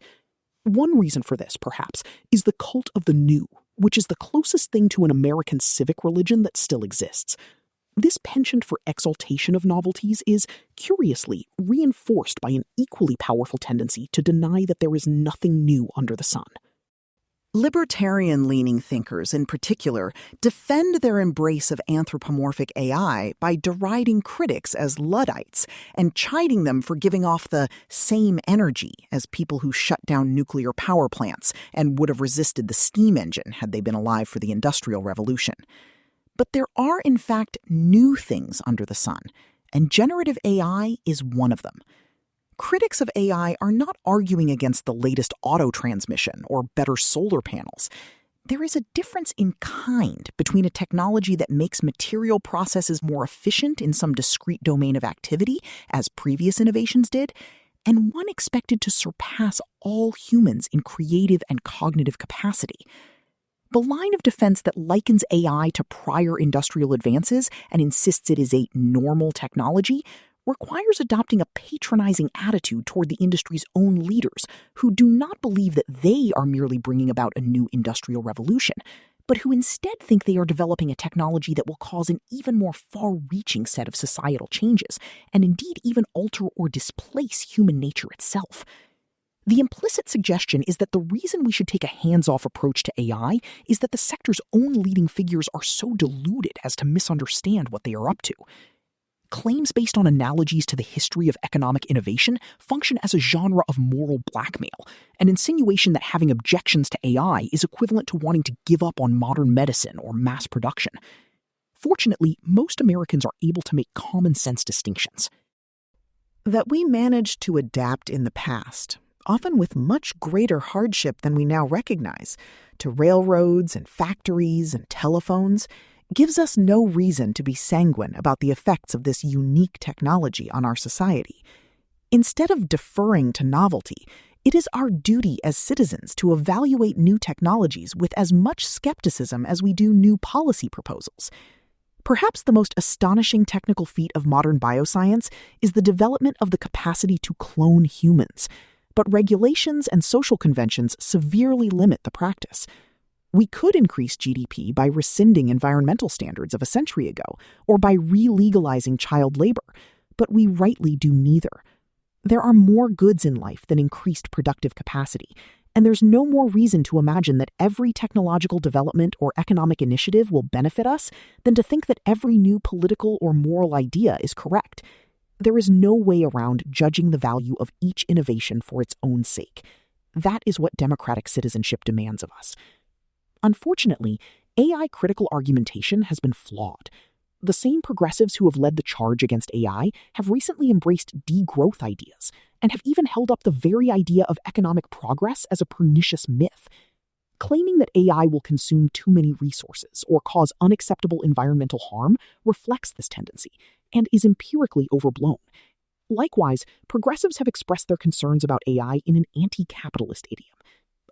One reason for this, perhaps, is the cult of the new, which is the closest thing to an American civic religion that still exists. This penchant for exaltation of novelties is, curiously, reinforced by an equally powerful tendency to deny that there is nothing new under the sun. Libertarian-leaning thinkers, in particular, defend their embrace of anthropomorphic AI by deriding critics as Luddites and chiding them for giving off the same energy as people who shut down nuclear power plants and would have resisted the steam engine had they been alive for the Industrial Revolution. But there are, in fact, new things under the sun, and generative AI is one of them. Critics of AI are not arguing against the latest auto transmission or better solar panels. There is a difference in kind between a technology that makes material processes more efficient in some discrete domain of activity, as previous innovations did, and one expected to surpass all humans in creative and cognitive capacity. The line of defense that likens AI to prior industrial advances and insists it is a normal technology requires adopting a patronizing attitude toward the industry's own leaders, who do not believe that they are merely bringing about a new industrial revolution, but who instead think they are developing a technology that will cause an even more far-reaching set of societal changes, and indeed even alter or displace human nature itself. The implicit suggestion is that the reason we should take a hands-off approach to AI is that the sector's own leading figures are so deluded as to misunderstand what they are up to. Claims based on analogies to the history of economic innovation function as a genre of moral blackmail, an insinuation that having objections to AI is equivalent to wanting to give up on modern medicine or mass production. Fortunately, most Americans are able to make common sense distinctions. That we managed to adapt in the past, often with much greater hardship than we now recognize, to railroads and factories and telephones, gives us no reason to be sanguine about the effects of this unique technology on our society. Instead of deferring to novelty, it is our duty as citizens to evaluate new technologies with as much skepticism as we do new policy proposals. Perhaps the most astonishing technical feat of modern bioscience is the development of the capacity to clone humans, but regulations and social conventions severely limit the practice. We could increase GDP by rescinding environmental standards of a century ago, or by re-legalizing child labor, but we rightly do neither. There are more goods in life than increased productive capacity, and there's no more reason to imagine that every technological development or economic initiative will benefit us than to think that every new political or moral idea is correct. There is no way around judging the value of each innovation for its own sake. That is what democratic citizenship demands of us. Unfortunately, AI critical argumentation has been flawed. The same progressives who have led the charge against AI have recently embraced degrowth ideas and have even held up the very idea of economic progress as a pernicious myth. Claiming that AI will consume too many resources or cause unacceptable environmental harm reflects this tendency and is empirically overblown. Likewise, progressives have expressed their concerns about AI in an anti-capitalist idiom.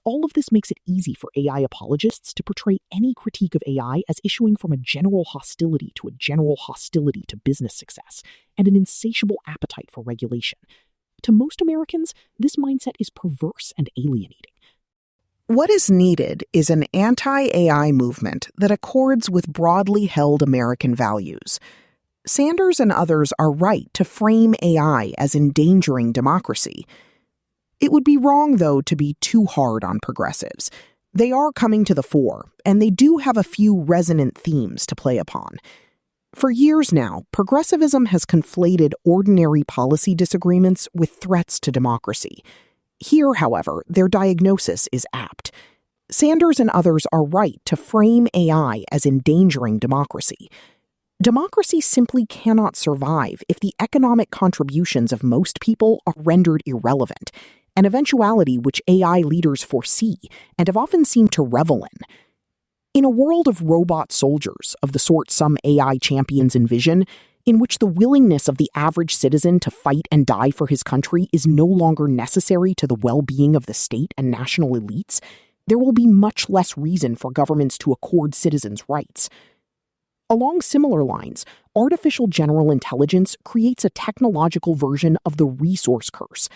All of this makes it easy for AI apologists to portray any critique of AI as issuing from a general hostility to business success and an insatiable appetite for regulation. To most Americans, this mindset is perverse and alienating. What is needed is an anti-AI movement that accords with broadly held American values. Sanders and others are right to frame AI as endangering democracy. It would be wrong, though, to be too hard on progressives. They are coming to the fore, and they do have a few resonant themes to play upon. For years now, progressivism has conflated ordinary policy disagreements with threats to democracy. Here, however, their diagnosis is apt. Sanders and others are right to frame AI as endangering democracy. Democracy simply cannot survive if the economic contributions of most people are rendered irrelevant, an eventuality which AI leaders foresee and have often seemed to revel in. In a world of robot soldiers, of the sort some AI champions envision, in which the willingness of the average citizen to fight and die for his country is no longer necessary to the well-being of the state and national elites, there will be much less reason for governments to accord citizens rights. Along similar lines, artificial general intelligence creates a technological version of the resource curse,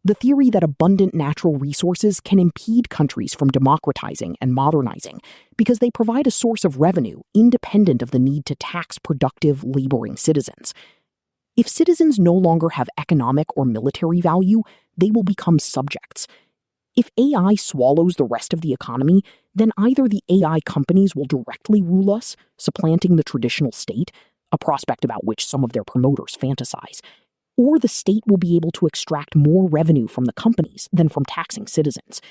the theory that abundant natural resources can impede countries from democratizing and modernizing because they provide a source of revenue independent of the need to tax productive, laboring citizens. If citizens no longer have economic or military value, they will become subjects. If AI swallows the rest of the economy, then either the AI companies will directly rule us, supplanting the traditional state, a prospect about which some of their promoters fantasize, or the state will be able to extract more revenue from the companies than from taxing citizens.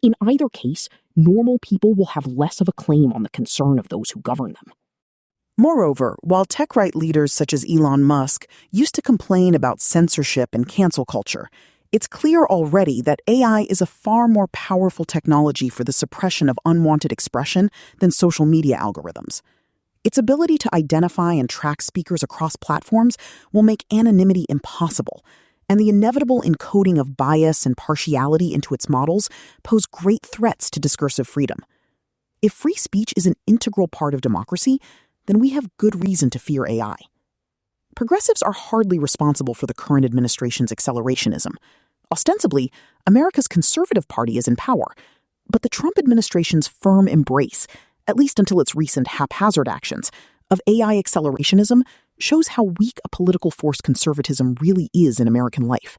In either case, normal people will have less of a claim on the concern of those who govern them. Moreover, while tech-right leaders such as Elon Musk used to complain about censorship and cancel culture, it's clear already that AI is a far more powerful technology for the suppression of unwanted expression than social media algorithms. Its ability to identify and track speakers across platforms will make anonymity impossible, and the inevitable encoding of bias and partiality into its models pose great threats to discursive freedom. If free speech is an integral part of democracy, then we have good reason to fear AI. Progressives are hardly responsible for the current administration's accelerationism. Ostensibly, America's Conservative Party is in power, but the Trump administration's firm embrace, at least until its recent haphazard actions, of AI accelerationism shows how weak a political force conservatism really is in American life.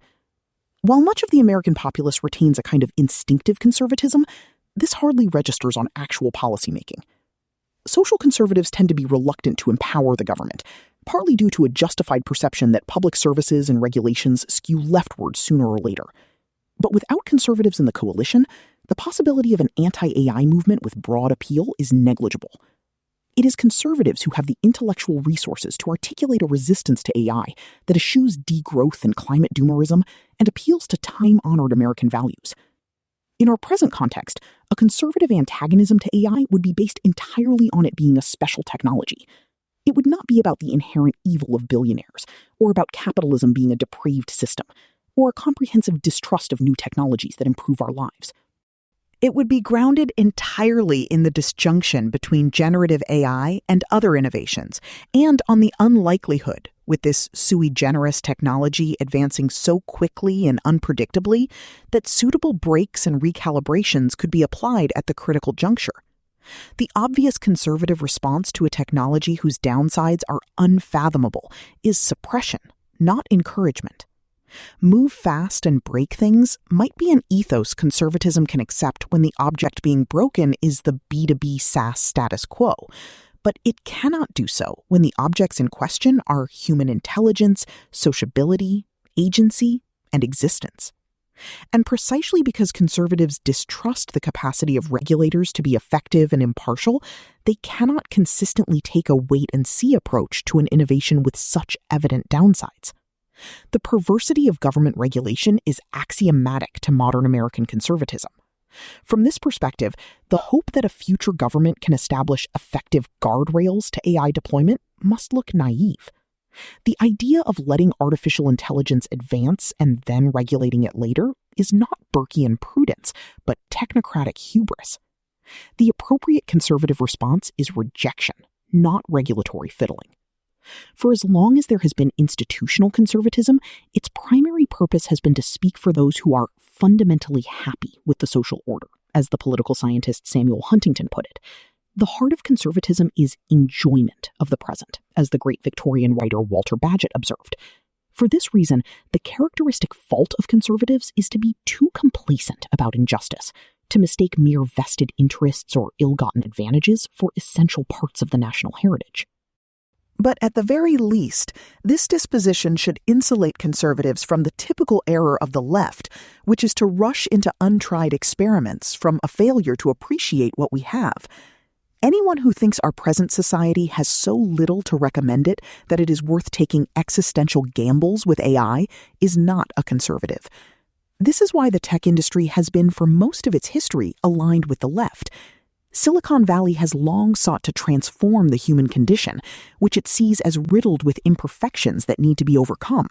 While much of the American populace retains a kind of instinctive conservatism, this hardly registers on actual policymaking. Social conservatives tend to be reluctant to empower the government, partly due to a justified perception that public services and regulations skew leftward sooner or later. But without conservatives in the coalition, the possibility of an anti-AI movement with broad appeal is negligible. It is conservatives who have the intellectual resources to articulate a resistance to AI that eschews degrowth and climate doomerism and appeals to time-honored American values. In our present context, a conservative antagonism to AI would be based entirely on it being a special technology. It would not be about the inherent evil of billionaires, or about capitalism being a depraved system, or a comprehensive distrust of new technologies that improve our lives. It would be grounded entirely in the disjunction between generative AI and other innovations, and on the unlikelihood, with this sui generis technology advancing so quickly and unpredictably, that suitable breaks and recalibrations could be applied at the critical juncture. The obvious conservative response to a technology whose downsides are unfathomable is suppression, not encouragement. Move fast and break things might be an ethos conservatism can accept when the object being broken is the B2B SaaS status quo, but it cannot do so when the objects in question are human intelligence, sociability, agency, and existence. And precisely because conservatives distrust the capacity of regulators to be effective and impartial, they cannot consistently take a wait-and-see approach to an innovation with such evident downsides. The perversity of government regulation is axiomatic to modern American conservatism. From this perspective, the hope that a future government can establish effective guardrails to AI deployment must look naive. The idea of letting artificial intelligence advance and then regulating it later is not Burkean prudence, but technocratic hubris. The appropriate conservative response is rejection, not regulatory fiddling. For as long as there has been institutional conservatism, its primary purpose has been to speak for those who are fundamentally happy with the social order, as the political scientist Samuel Huntington put it. The heart of conservatism is enjoyment of the present, as the great Victorian writer Walter Bagehot observed. For this reason, the characteristic fault of conservatives is to be too complacent about injustice, to mistake mere vested interests or ill-gotten advantages for essential parts of the national heritage. But at the very least, this disposition should insulate conservatives from the typical error of the left, which is to rush into untried experiments from a failure to appreciate what we have. Anyone who thinks our present society has so little to recommend it that it is worth taking existential gambles with AI is not a conservative. This is why the tech industry has been, for most of its history, aligned with the left. Silicon Valley has long sought to transform the human condition, which it sees as riddled with imperfections that need to be overcome.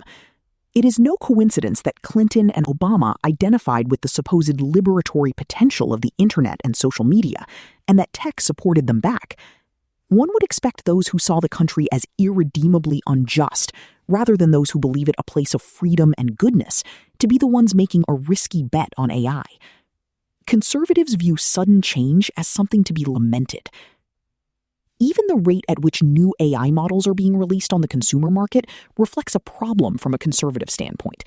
It is no coincidence that Clinton and Obama identified with the supposed liberatory potential of the internet and social media, and that tech supported them back. One would expect those who saw the country as irredeemably unjust, rather than those who believe it a place of freedom and goodness, to be the ones making a risky bet on AI. Conservatives view sudden change as something to be lamented. Even the rate at which new AI models are being released on the consumer market reflects a problem from a conservative standpoint.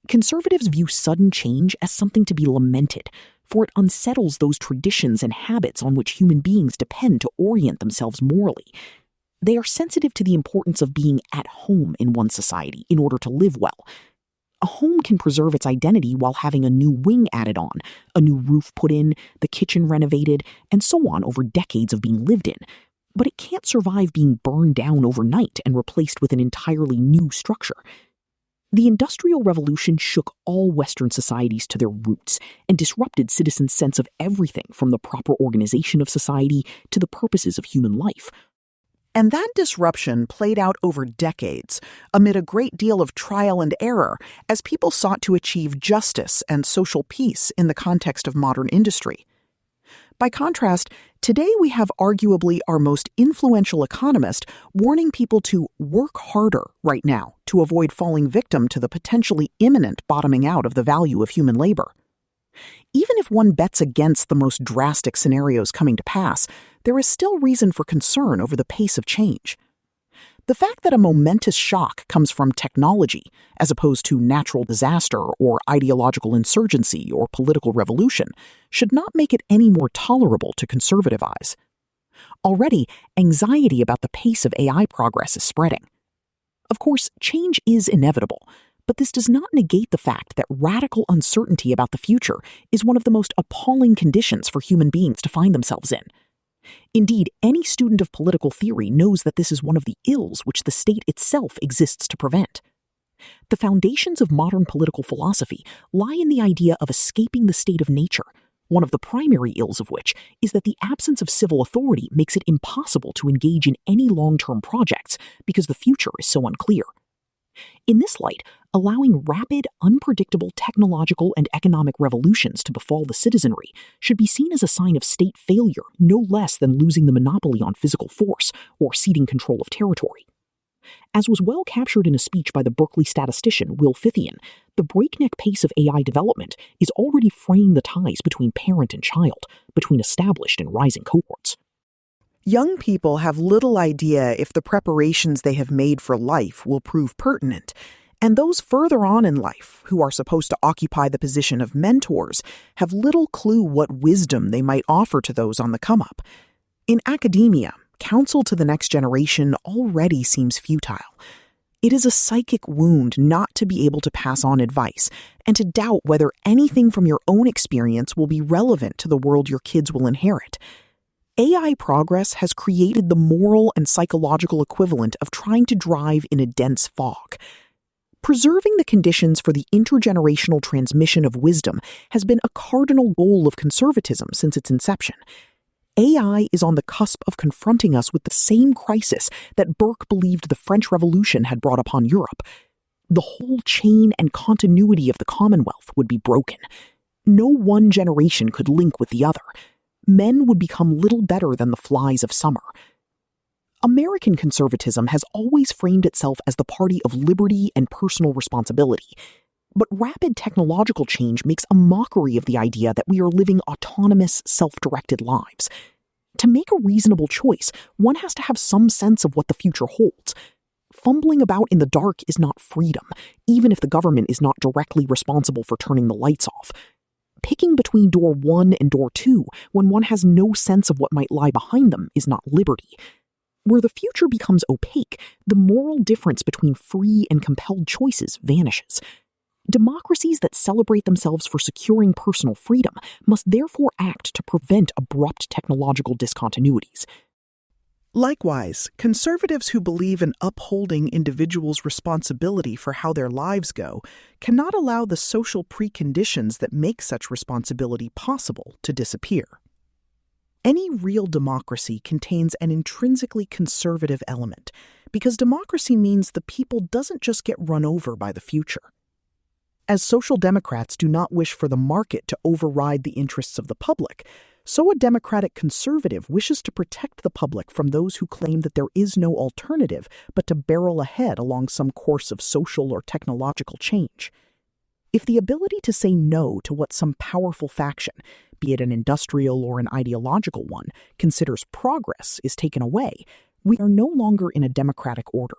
Conservatives view sudden change as something to be lamented, for it unsettles those traditions and habits on which human beings depend to orient themselves morally. They are sensitive to the importance of being at home in one society in order to live well. A home can preserve its identity while having a new wing added on, a new roof put in, the kitchen renovated, and so on over decades of being lived in. But it can't survive being burned down overnight and replaced with an entirely new structure. The Industrial Revolution shook all Western societies to their roots and disrupted citizens' sense of everything from the proper organization of society to the purposes of human life. And that disruption played out over decades, amid a great deal of trial and error, as people sought to achieve justice and social peace in the context of modern industry. By contrast, today we have arguably our most influential economist warning people to work harder right now to avoid falling victim to the potentially imminent bottoming out of the value of human labor. Even if one bets against the most drastic scenarios coming to pass, there is still reason for concern over the pace of change. The fact that a momentous shock comes from technology, as opposed to natural disaster or ideological insurgency or political revolution, should not make it any more tolerable to conservative eyes. Already, anxiety about the pace of AI progress is spreading. Of course, change is inevitable, but this does not negate the fact that radical uncertainty about the future is one of the most appalling conditions for human beings to find themselves in. Indeed, any student of political theory knows that this is one of the ills which the state itself exists to prevent. The foundations of modern political philosophy lie in the idea of escaping the state of nature, one of the primary ills of which is that the absence of civil authority makes it impossible to engage in any long-term projects because the future is so unclear. In this light, allowing rapid, unpredictable technological and economic revolutions to befall the citizenry should be seen as a sign of state failure no less than losing the monopoly on physical force or ceding control of territory. As was well captured in a speech by the Berkeley statistician Will Fithian, the breakneck pace of AI development is already fraying the ties between parent and child, between established and rising cohorts. Young people have little idea if the preparations they have made for life will prove pertinent, and those further on in life, who are supposed to occupy the position of mentors, have little clue what wisdom they might offer to those on the come-up. In academia, counsel to the next generation already seems futile. It is a psychic wound not to be able to pass on advice, and to doubt whether anything from your own experience will be relevant to the world your kids will inherit. AI progress has created the moral and psychological equivalent of trying to drive in a dense fog. Preserving the conditions for the intergenerational transmission of wisdom has been a cardinal goal of conservatism since its inception. AI is on the cusp of confronting us with the same crisis that Burke believed the French Revolution had brought upon Europe. The whole chain and continuity of the Commonwealth would be broken. No one generation could link with the other. Men would become little better than the flies of summer. American conservatism has always framed itself as the party of liberty and personal responsibility. But rapid technological change makes a mockery of the idea that we are living autonomous, self-directed lives. To make a reasonable choice, one has to have some sense of what the future holds. Fumbling about in the dark is not freedom, even if the government is not directly responsible for turning the lights off. Picking between door 1 and door 2 when one has no sense of what might lie behind them is not liberty. Where the future becomes opaque, the moral difference between free and compelled choices vanishes. Democracies that celebrate themselves for securing personal freedom must therefore act to prevent abrupt technological discontinuities. Likewise, conservatives who believe in upholding individuals' responsibility for how their lives go cannot allow the social preconditions that make such responsibility possible to disappear. Any real democracy contains an intrinsically conservative element, because democracy means the people doesn't just get run over by the future. As social democrats do not wish for the market to override the interests of the public, so a democratic conservative wishes to protect the public from those who claim that there is no alternative but to barrel ahead along some course of social or technological change. If the ability to say no to what some powerful faction, be it an industrial or an ideological one, considers progress is taken away, we are no longer in a democratic order.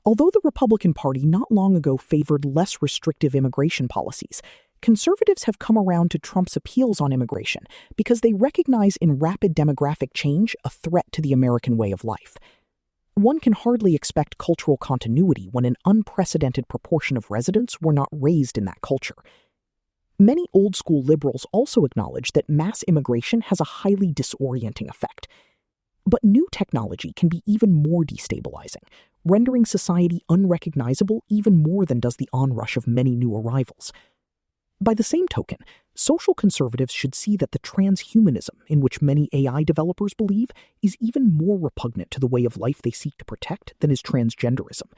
Although the Republican Party not long ago favored less restrictive immigration policies, conservatives have come around to Trump's appeals on immigration because they recognize in rapid demographic change a threat to the American way of life. One can hardly expect cultural continuity when an unprecedented proportion of residents were not raised in that culture. Many old-school liberals also acknowledge that mass immigration has a highly disorienting effect. But new technology can be even more destabilizing, rendering society unrecognizable even more than does the onrush of many new arrivals. By the same token, social conservatives should see that the transhumanism in which many AI developers believe is even more repugnant to the way of life they seek to protect than is transgenderism.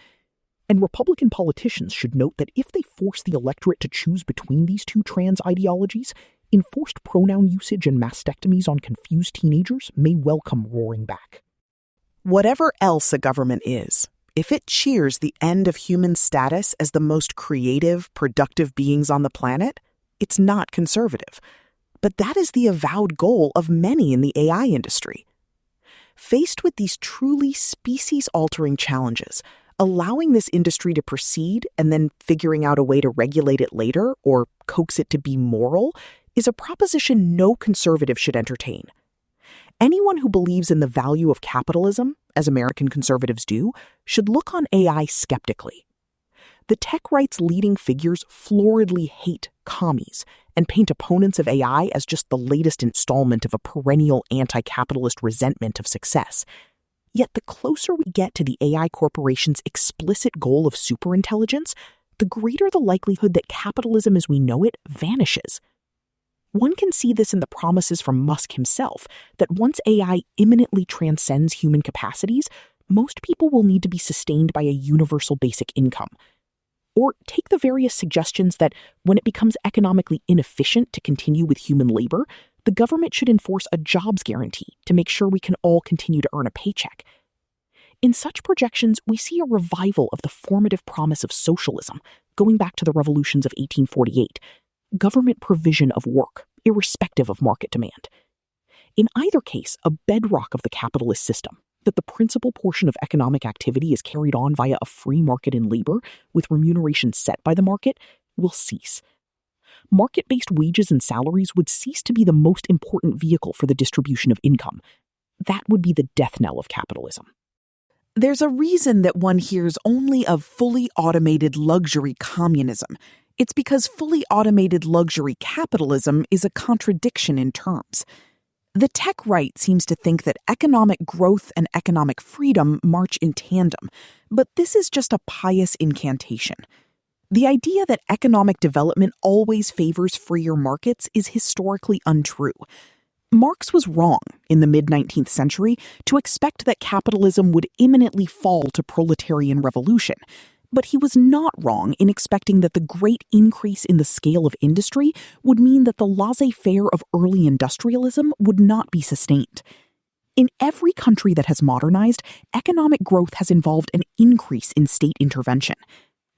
And Republican politicians should note that if they force the electorate to choose between these two trans ideologies, enforced pronoun usage and mastectomies on confused teenagers may well come roaring back. Whatever else a government is, if it cheers the end of human status as the most creative, productive beings on the planet, it's not conservative. But that is the avowed goal of many in the AI industry. Faced with these truly species-altering challenges, allowing this industry to proceed and then figuring out a way to regulate it later or coax it to be moral is a proposition no conservative should entertain. Anyone who believes in the value of capitalism, as American conservatives do, should look on AI skeptically. The tech right's leading figures floridly hate commies and paint opponents of AI as just the latest installment of a perennial anti-capitalist resentment of success. Yet the closer we get to the AI corporation's explicit goal of superintelligence, the greater the likelihood that capitalism as we know it vanishes. One can see this in the promises from Musk himself that once AI imminently transcends human capacities, most people will need to be sustained by a universal basic income. Or take the various suggestions that when it becomes economically inefficient to continue with human labor, the government should enforce a jobs guarantee to make sure we can all continue to earn a paycheck. In such projections, we see a revival of the formative promise of socialism, going back to the revolutions of 1848, government provision of work, irrespective of market demand. In either case, a bedrock of the capitalist system, that the principal portion of economic activity is carried on via a free market in labor, with remuneration set by the market, will cease. Market-based wages and salaries would cease to be the most important vehicle for the distribution of income. That would be the death knell of capitalism. There's a reason that one hears only of fully automated luxury communism. It's because fully automated luxury capitalism is a contradiction in terms. The tech right seems to think that economic growth and economic freedom march in tandem, but this is just a pious incantation. The idea that economic development always favors freer markets is historically untrue. Marx was wrong in the mid-19th century to expect that capitalism would imminently fall to proletarian revolution, but he was not wrong in expecting that the great increase in the scale of industry would mean that the laissez-faire of early industrialism would not be sustained. In every country that has modernized, economic growth has involved an increase in state intervention.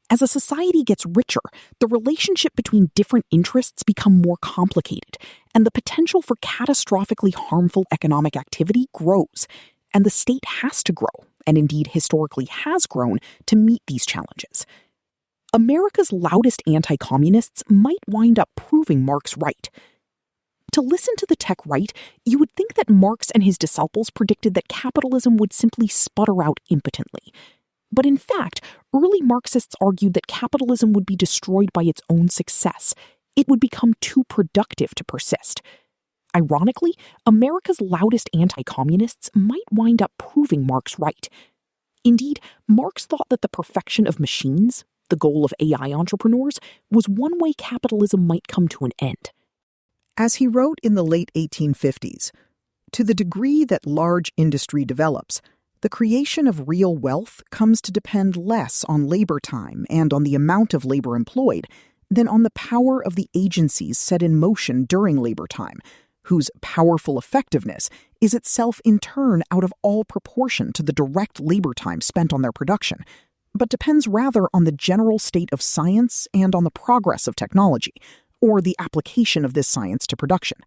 As a society gets richer, the relationship between different interests become more complicated, and the potential for catastrophically harmful economic activity grows, and the state has to grow, and indeed historically has grown, to meet these challenges. America's loudest anti-communists might wind up proving Marx right. To listen to the tech right, you would think that Marx and his disciples predicted that capitalism would simply sputter out impotently. But in fact, early Marxists argued that capitalism would be destroyed by its own success. It would become too productive to persist. Ironically, America's loudest anti-communists might wind up proving Marx right. Indeed, Marx thought that the perfection of machines, the goal of AI entrepreneurs, was one way capitalism might come to an end. As he wrote in the late 1850s, to the degree that large industry develops, the creation of real wealth comes to depend less on labor time and on the amount of labor employed than on the power of the agencies set in motion during labor time, whose powerful effectiveness is itself in turn out of all proportion to the direct labor time spent on their production, but depends rather on the general state of science and on the progress of technology, or the application of this science to production.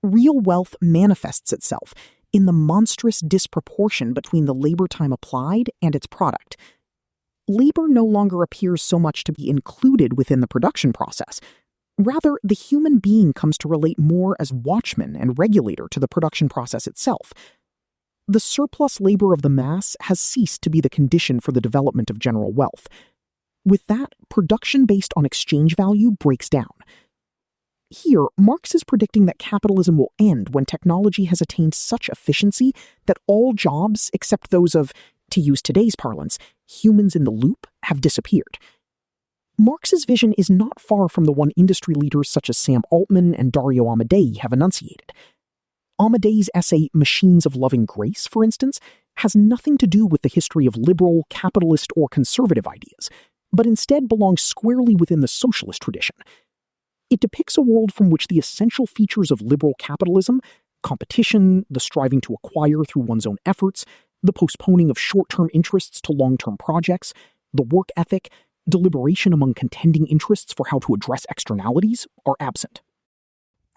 Real wealth manifests itself in the monstrous disproportion between the labor time applied and its product. labor no longer appears so much to be included within the production process. Rather, the human being comes to relate more as watchman and regulator to the production process itself. The surplus labor of the mass has ceased to be the condition for the development of general wealth. With that, production based on exchange value breaks down. Here, Marx is predicting that capitalism will end when technology has attained such efficiency that all jobs, except those of, to use today's parlance, humans in the loop, have disappeared. Marx's vision is not far from the one industry leaders such as Sam Altman and Dario Amodei have enunciated. Amodei's essay Machines of Loving Grace, for instance, has nothing to do with the history of liberal, capitalist, or conservative ideas, but instead belongs squarely within the socialist tradition. It depicts a world from which the essential features of liberal capitalism, competition, the striving to acquire through one's own efforts, the postponing of short-term interests to long-term projects, the work ethic, deliberation among contending interests for how to address externalities, are absent.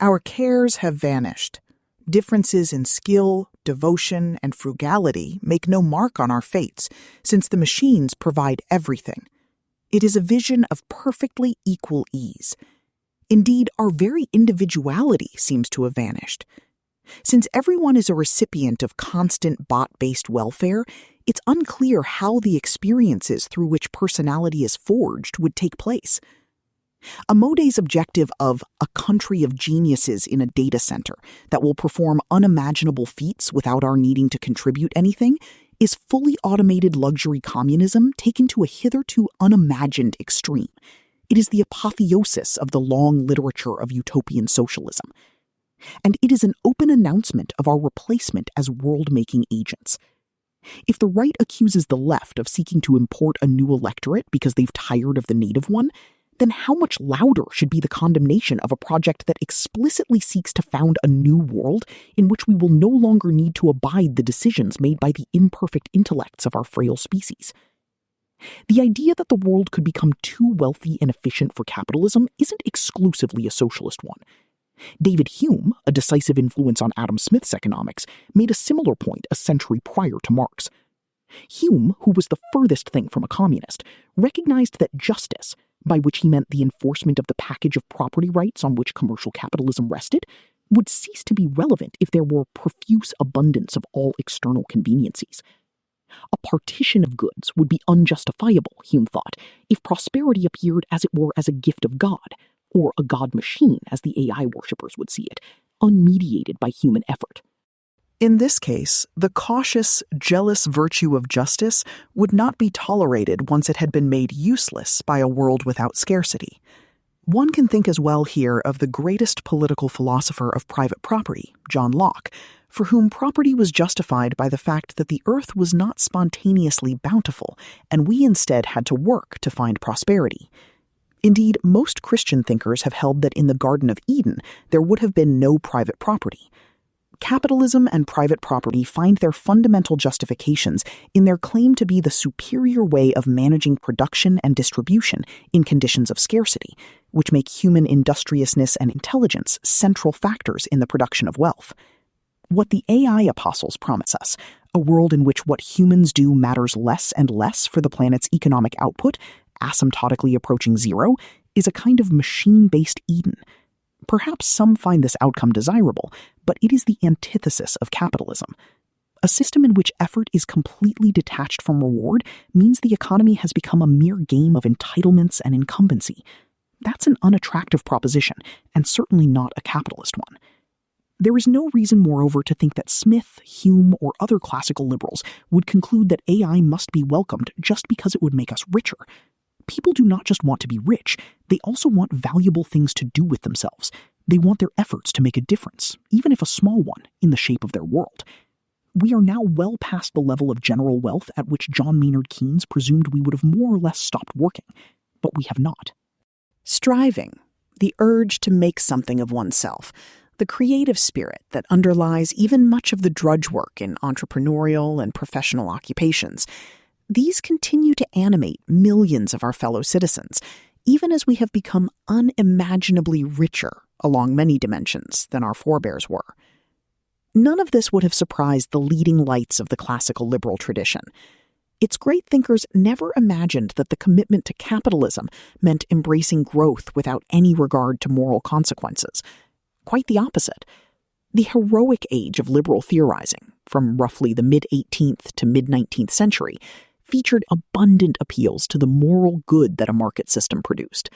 Our cares have vanished. Differences in skill, devotion, and frugality make no mark on our fates, since the machines provide everything. It is a vision of perfectly equal ease. Indeed, our very individuality seems to have vanished. Since everyone is a recipient of constant bot-based welfare, it's unclear how the experiences through which personality is forged would take place. Amodei's objective of a country of geniuses in a data center that will perform unimaginable feats without our needing to contribute anything is fully automated luxury communism taken to a hitherto unimagined extreme. It is the apotheosis of the long literature of utopian socialism. And it is an open announcement of our replacement as world-making agents. If the right accuses the left of seeking to import a new electorate because they've tired of the native one, then how much louder should be the condemnation of a project that explicitly seeks to found a new world in which we will no longer need to abide the decisions made by the imperfect intellects of our frail species? The idea that the world could become too wealthy and efficient for capitalism isn't exclusively a socialist one. David Hume, a decisive influence on Adam Smith's economics, made a similar point a century prior to Marx. Hume, who was the furthest thing from a communist, recognized that justice, by which he meant the enforcement of the package of property rights on which commercial capitalism rested, would cease to be relevant if there were profuse abundance of all external conveniences. A partition of goods would be unjustifiable, Hume thought, if prosperity appeared as it were as a gift of God, or a God machine, as the AI worshippers would see it, unmediated by human effort. In this case, the cautious, jealous virtue of justice would not be tolerated once it had been made useless by a world without scarcity. One can think as well here of the greatest political philosopher of private property, John Locke, for whom property was justified by the fact that the earth was not spontaneously bountiful, and we instead had to work to find prosperity. Indeed, most Christian thinkers have held that in the Garden of Eden there would have been no private property. Capitalism and private property find their fundamental justifications in their claim to be the superior way of managing production and distribution in conditions of scarcity, which make human industriousness and intelligence central factors in the production of wealth. What the AI apostles promise us, a world in which what humans do matters less and less for the planet's economic output, asymptotically approaching zero, is a kind of machine-based Eden. Perhaps some find this outcome desirable, but it is the antithesis of capitalism. A system in which effort is completely detached from reward means the economy has become a mere game of entitlements and incumbency. That's an unattractive proposition, and certainly not a capitalist one. There is no reason, moreover, to think that Smith, Hume, or other classical liberals would conclude that AI must be welcomed just because it would make us richer. People do not just want to be rich, they also want valuable things to do with themselves. They want their efforts to make a difference, even if a small one, in the shape of their world. We are now well past the level of general wealth at which John Maynard Keynes presumed we would have more or less stopped working, but we have not. Striving, the urge to make something of oneself, the creative spirit that underlies even much of the drudge work in entrepreneurial and professional occupations, these continue to animate millions of our fellow citizens, even as we have become unimaginably richer along many dimensions than our forebears were. None of this would have surprised the leading lights of the classical liberal tradition. Its great thinkers never imagined that the commitment to capitalism meant embracing growth without any regard to moral consequences. Quite the opposite. The heroic age of liberal theorizing, from roughly the mid-18th to mid-19th century, featured abundant appeals to the moral good that a market system produced.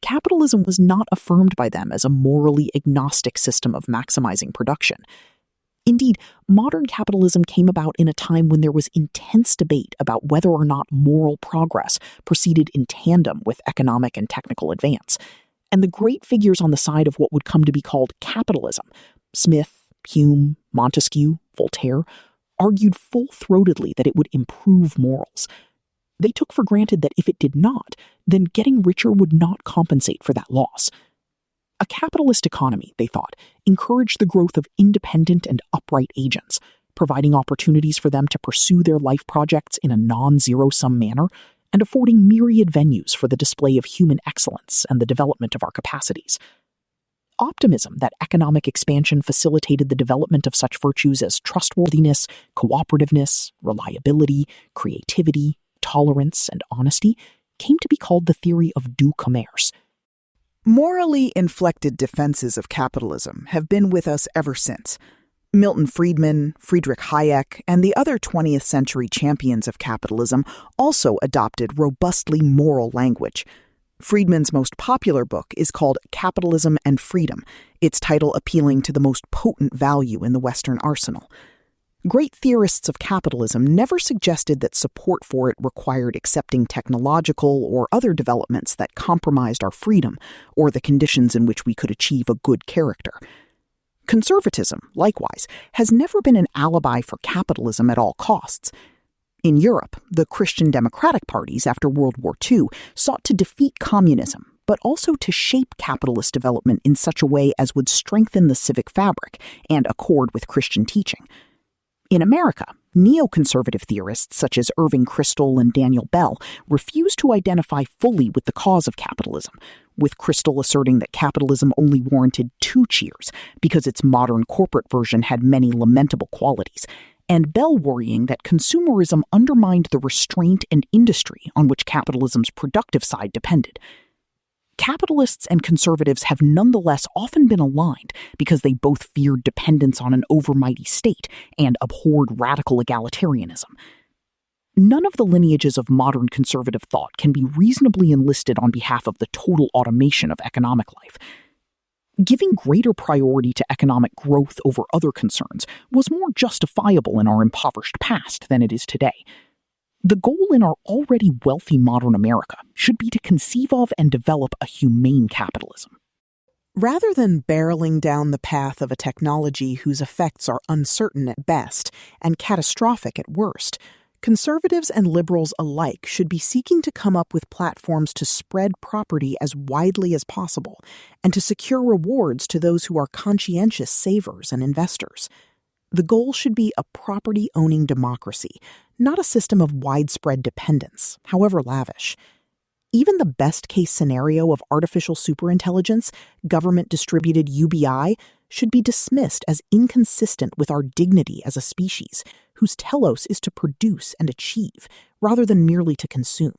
Capitalism was not affirmed by them as a morally agnostic system of maximizing production. Indeed, modern capitalism came about in a time when there was intense debate about whether or not moral progress proceeded in tandem with economic and technical advance. And the great figures on the side of what would come to be called capitalism, Smith, Hume, Montesquieu, Voltaire, argued full-throatedly that it would improve morals. They took for granted that if it did not, then getting richer would not compensate for that loss. A capitalist economy, they thought, encouraged the growth of independent and upright agents, providing opportunities for them to pursue their life projects in a non-zero-sum manner and affording myriad venues for the display of human excellence and the development of our capacities. Optimism that economic expansion facilitated the development of such virtues as trustworthiness, cooperativeness, reliability, creativity, tolerance, and honesty came to be called the theory of doux commerce. Morally inflected defenses of capitalism have been with us ever since. Milton Friedman, Friedrich Hayek, and the other 20th century champions of capitalism also adopted robustly moral language. Friedman's most popular book is called Capitalism and Freedom, its title appealing to the most potent value in the Western arsenal. Great theorists of capitalism never suggested that support for it required accepting technological or other developments that compromised our freedom or the conditions in which we could achieve a good character. Conservatism, likewise, has never been an alibi for capitalism at all costs. In Europe, the Christian democratic parties after World War II sought to defeat communism, but also to shape capitalist development in such a way as would strengthen the civic fabric and accord with Christian teaching. In America, neoconservative theorists such as Irving Kristol and Daniel Bell refuse to identify fully with the cause of capitalism, with Kristol asserting that capitalism only warranted 2 cheers because its modern corporate version had many lamentable qualities, and Bell worrying that consumerism undermined the restraint and industry on which capitalism's productive side depended. Capitalists and conservatives have nonetheless often been aligned because they both feared dependence on an overmighty state and abhorred radical egalitarianism. None of the lineages of modern conservative thought can be reasonably enlisted on behalf of the total automation of economic life. Giving greater priority to economic growth over other concerns was more justifiable in our impoverished past than it is today. The goal in our already wealthy modern America should be to conceive of and develop a humane capitalism. Rather than barreling down the path of a technology whose effects are uncertain at best and catastrophic at worst, conservatives and liberals alike should be seeking to come up with platforms to spread property as widely as possible and to secure rewards to those who are conscientious savers and investors. The goal should be a property-owning democracy, not a system of widespread dependence, however lavish. Even the best-case scenario of artificial superintelligence, government-distributed UBI, should be dismissed as inconsistent with our dignity as a species, whose telos is to produce and achieve, rather than merely to consume.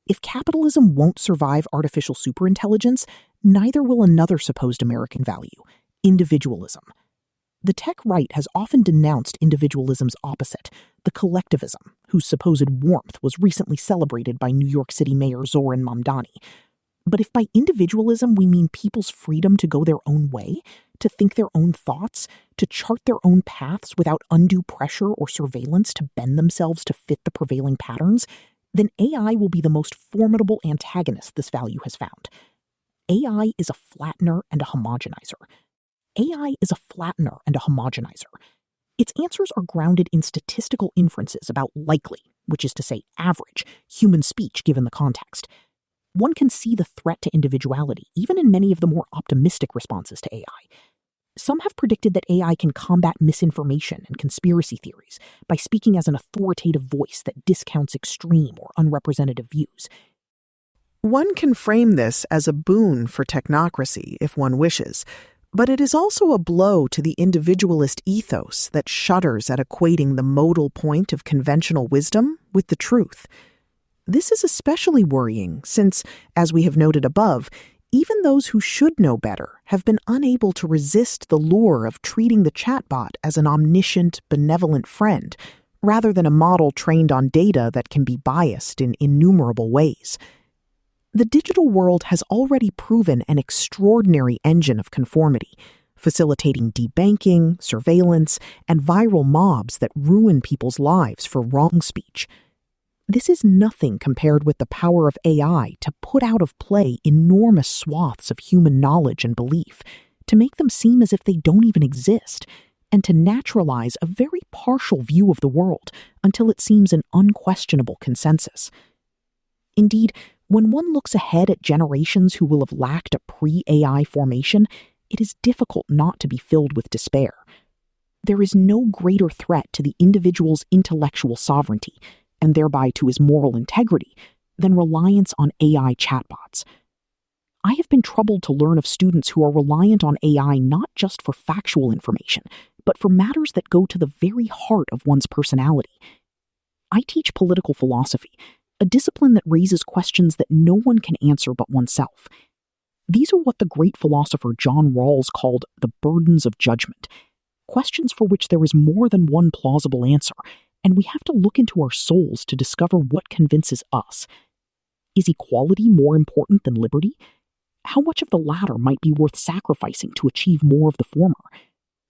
If capitalism won't survive artificial superintelligence, neither will another supposed American value, individualism. The tech right has often denounced individualism's opposite, the collectivism, whose supposed warmth was recently celebrated by New York City Mayor Zoran Mamdani. But if by individualism we mean people's freedom to go their own way, to think their own thoughts, to chart their own paths without undue pressure or surveillance to bend themselves to fit the prevailing patterns, then AI will be the most formidable antagonist this value has found. AI is a flattener and a homogenizer. AI is a flattener and a homogenizer. Its answers are grounded in statistical inferences about likely, which is to say average, human speech given the context. One can see the threat to individuality even in many of the more optimistic responses to AI. Some have predicted that AI can combat misinformation and conspiracy theories by speaking as an authoritative voice that discounts extreme or unrepresentative views. One can frame this as a boon for technocracy if one wishes, But it is also a blow to the individualist ethos that shudders at equating the modal point of conventional wisdom with the truth. This is especially worrying since, as we have noted above, even those who should know better have been unable to resist the lure of treating the chatbot as an omniscient, benevolent friend, rather than a model trained on data that can be biased in innumerable ways. The digital world has already proven an extraordinary engine of conformity, facilitating debanking, surveillance, and viral mobs that ruin people's lives for wrong speech. This is nothing compared with the power of AI to put out of play enormous swaths of human knowledge and belief, to make them seem as if they don't even exist, and to naturalize a very partial view of the world until it seems an unquestionable consensus. Indeed, when one looks ahead at generations who will have lacked a pre-AI formation, it is difficult not to be filled with despair. There is no greater threat to the individual's intellectual sovereignty, and thereby to his moral integrity, than reliance on AI chatbots. I have been troubled to learn of students who are reliant on AI not just for factual information, but for matters that go to the very heart of one's personality. I teach political philosophy, a discipline that raises questions that no one can answer but oneself. These are what the great philosopher John Rawls called the burdens of judgment, questions for which there is more than one plausible answer, and we have to look into our souls to discover what convinces us. Is equality more important than liberty? How much of the latter might be worth sacrificing to achieve more of the former?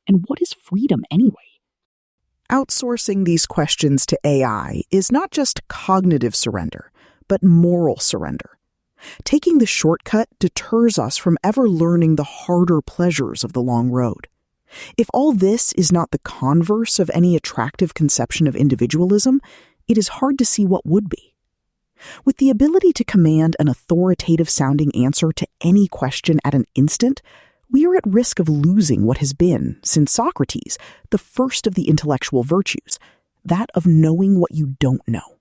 And what is freedom anyway? Outsourcing these questions to AI is not just cognitive surrender, but moral surrender. Taking the shortcut deters us from ever learning the harder pleasures of the long road. If all this is not the converse of any attractive conception of individualism, it is hard to see what would be. With the ability to command an authoritative-sounding answer to any question at an instant, we are at risk of losing what has been, since Socrates, the first of the intellectual virtues, that of knowing what you don't know.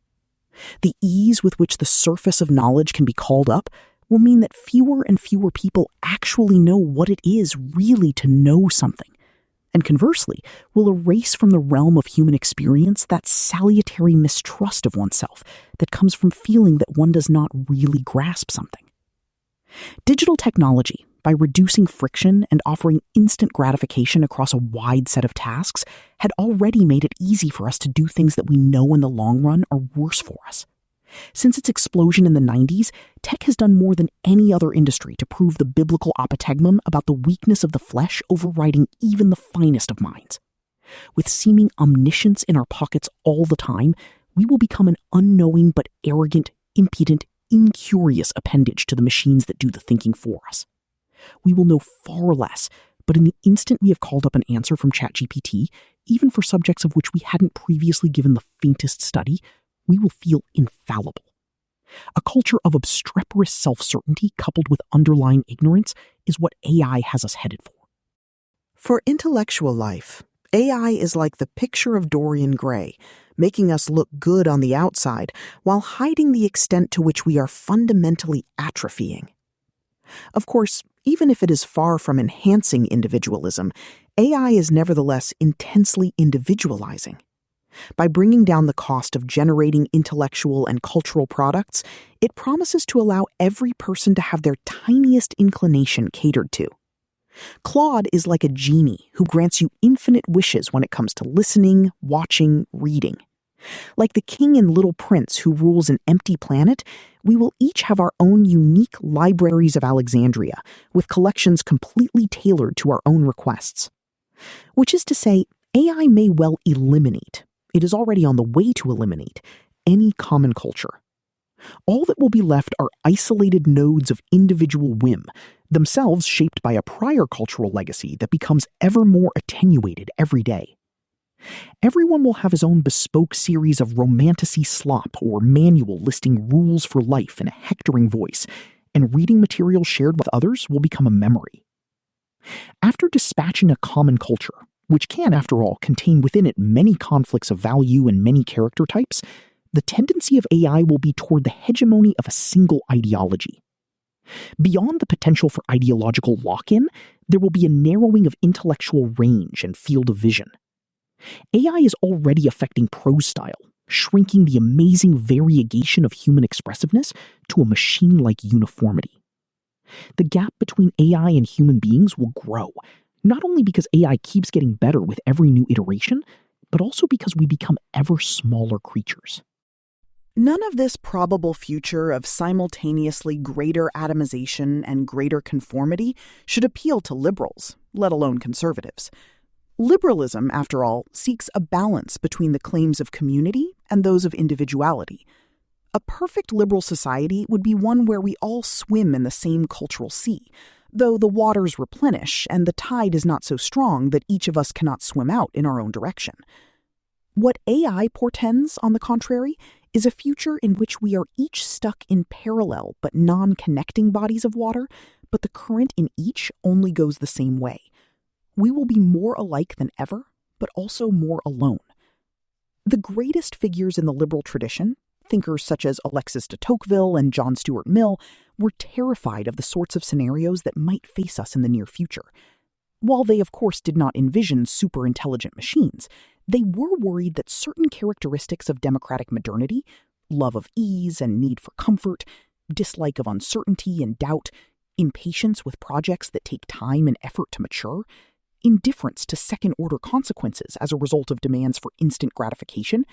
The ease with which the surface of knowledge can be called up will mean that fewer and fewer people actually know what it is really to know something, and conversely, will erase from the realm of human experience that salutary mistrust of oneself that comes from feeling that one does not really grasp something. Digital technology, by reducing friction and offering instant gratification across a wide set of tasks, had already made it easy for us to do things that we know in the long run are worse for us. Since its explosion in the 90s, tech has done more than any other industry to prove the biblical apotegmon about the weakness of the flesh overriding even the finest of minds. With seeming omniscience in our pockets all the time, we will become an unknowing but arrogant, impudent, incurious appendage to the machines that do the thinking for us. We will know far less, but in the instant we have called up an answer from ChatGPT, even for subjects of which we hadn't previously given the faintest study, we will feel infallible. A culture of obstreperous self-certainty coupled with underlying ignorance is what AI has us headed for. For intellectual life, AI is like the picture of Dorian Gray, making us look good on the outside while hiding the extent to which we are fundamentally atrophying. Of course, even if it is far from enhancing individualism, AI is nevertheless intensely individualizing. By bringing down the cost of generating intellectual and cultural products, it promises to allow every person to have their tiniest inclination catered to. Claude is like a genie who grants you infinite wishes when it comes to listening, watching, reading. Like the king and little prince who rules an empty planet, we will each have our own unique libraries of Alexandria, with collections completely tailored to our own requests. Which is to say, AI may well eliminate, it is already on the way to eliminate, any common culture. All that will be left are isolated nodes of individual whim, themselves shaped by a prior cultural legacy that becomes ever more attenuated every day. Everyone will have his own bespoke series of romantasy slop or manual listing rules for life in a hectoring voice, and reading material shared with others will become a memory. After dispatching a common culture, which can, after all, contain within it many conflicts of value and many character types, the tendency of AI will be toward the hegemony of a single ideology. Beyond the potential for ideological lock-in, there will be a narrowing of intellectual range and field of vision. AI is already affecting prose style, shrinking the amazing variegation of human expressiveness to a machine-like uniformity. The gap between AI and human beings will grow, not only because AI keeps getting better with every new iteration, but also because we become ever smaller creatures. None of this probable future of simultaneously greater atomization and greater conformity should appeal to liberals, let alone conservatives. Liberalism, after all, seeks a balance between the claims of community and those of individuality. A perfect liberal society would be one where we all swim in the same cultural sea, though the waters replenish and the tide is not so strong that each of us cannot swim out in our own direction. What AI portends, on the contrary, is a future in which we are each stuck in parallel but non-connecting bodies of water, but the current in each only goes the same way. We will be more alike than ever, but also more alone. The greatest figures in the liberal tradition, thinkers such as Alexis de Tocqueville and John Stuart Mill, were terrified of the sorts of scenarios that might face us in the near future. While they, of course, did not envision super-intelligent machines, they were worried that certain characteristics of democratic modernity, love of ease and need for comfort, dislike of uncertainty and doubt, impatience with projects that take time and effort to mature, indifference to second-order consequences as a result of demands for instant gratification,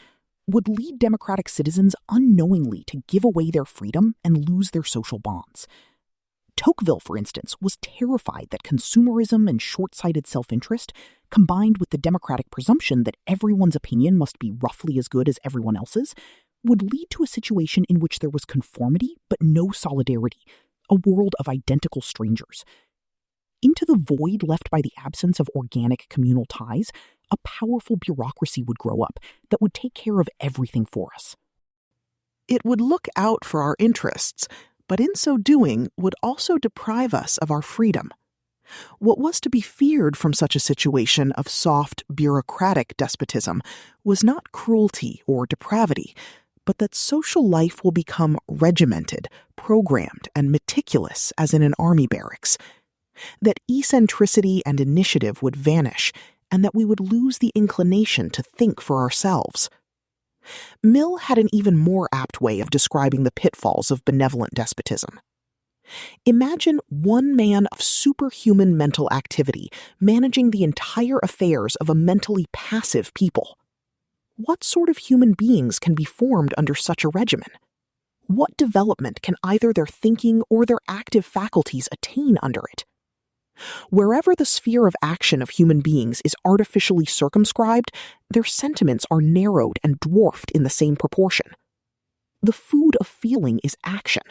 would lead democratic citizens unknowingly to give away their freedom and lose their social bonds. Tocqueville, for instance, was terrified that consumerism and short-sighted self-interest, combined with the democratic presumption that everyone's opinion must be roughly as good as everyone else's, would lead to a situation in which there was conformity but no solidarity, a world of identical strangers. Into the void left by the absence of organic communal ties, a powerful bureaucracy would grow up that would take care of everything for us. It would look out for our interests, but in so doing would also deprive us of our freedom. What was to be feared from such a situation of soft, bureaucratic despotism was not cruelty or depravity, but that social life will become regimented, programmed, and meticulous as in an army barracks. That eccentricity and initiative would vanish, and that we would lose the inclination to think for ourselves. Mill had an even more apt way of describing the pitfalls of benevolent despotism. Imagine one man of superhuman mental activity managing the entire affairs of a mentally passive people. What sort of human beings can be formed under such a regimen? What development can either their thinking or their active faculties attain under it? Wherever the sphere of action of human beings is artificially circumscribed, their sentiments are narrowed and dwarfed in the same proportion. The food of feeling is action.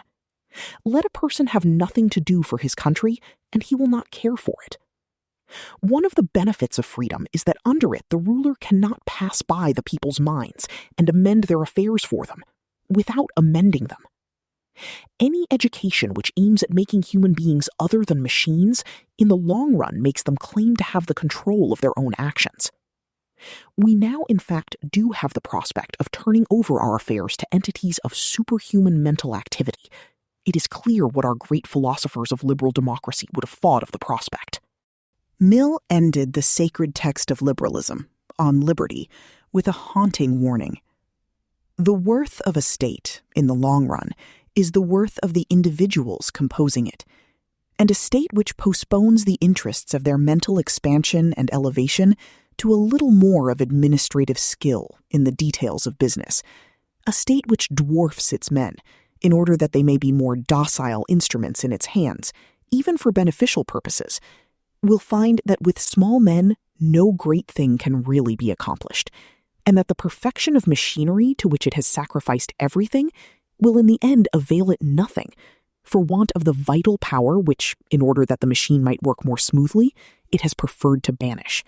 Let a person have nothing to do for his country, and he will not care for it. One of the benefits of freedom is that under it the ruler cannot pass by the people's minds and amend their affairs for them, without amending them. Any education which aims at making human beings other than machines, in the long run makes them claim to have the control of their own actions. We now, in fact, do have the prospect of turning over our affairs to entities of superhuman mental activity. It is clear what our great philosophers of liberal democracy would have thought of the prospect. Mill ended the sacred text of liberalism, on liberty, with a haunting warning. The worth of a state, in the long run, is the worth of the individuals composing it, and a state which postpones the interests of their mental expansion and elevation to a little more of administrative skill in the details of business, a state which dwarfs its men in order that they may be more docile instruments in its hands, even for beneficial purposes, will find that with small men no great thing can really be accomplished, and that the perfection of machinery to which it has sacrificed everything will in the end avail it nothing, for want of the vital power which, in order that the machine might work more smoothly, it has preferred to banish.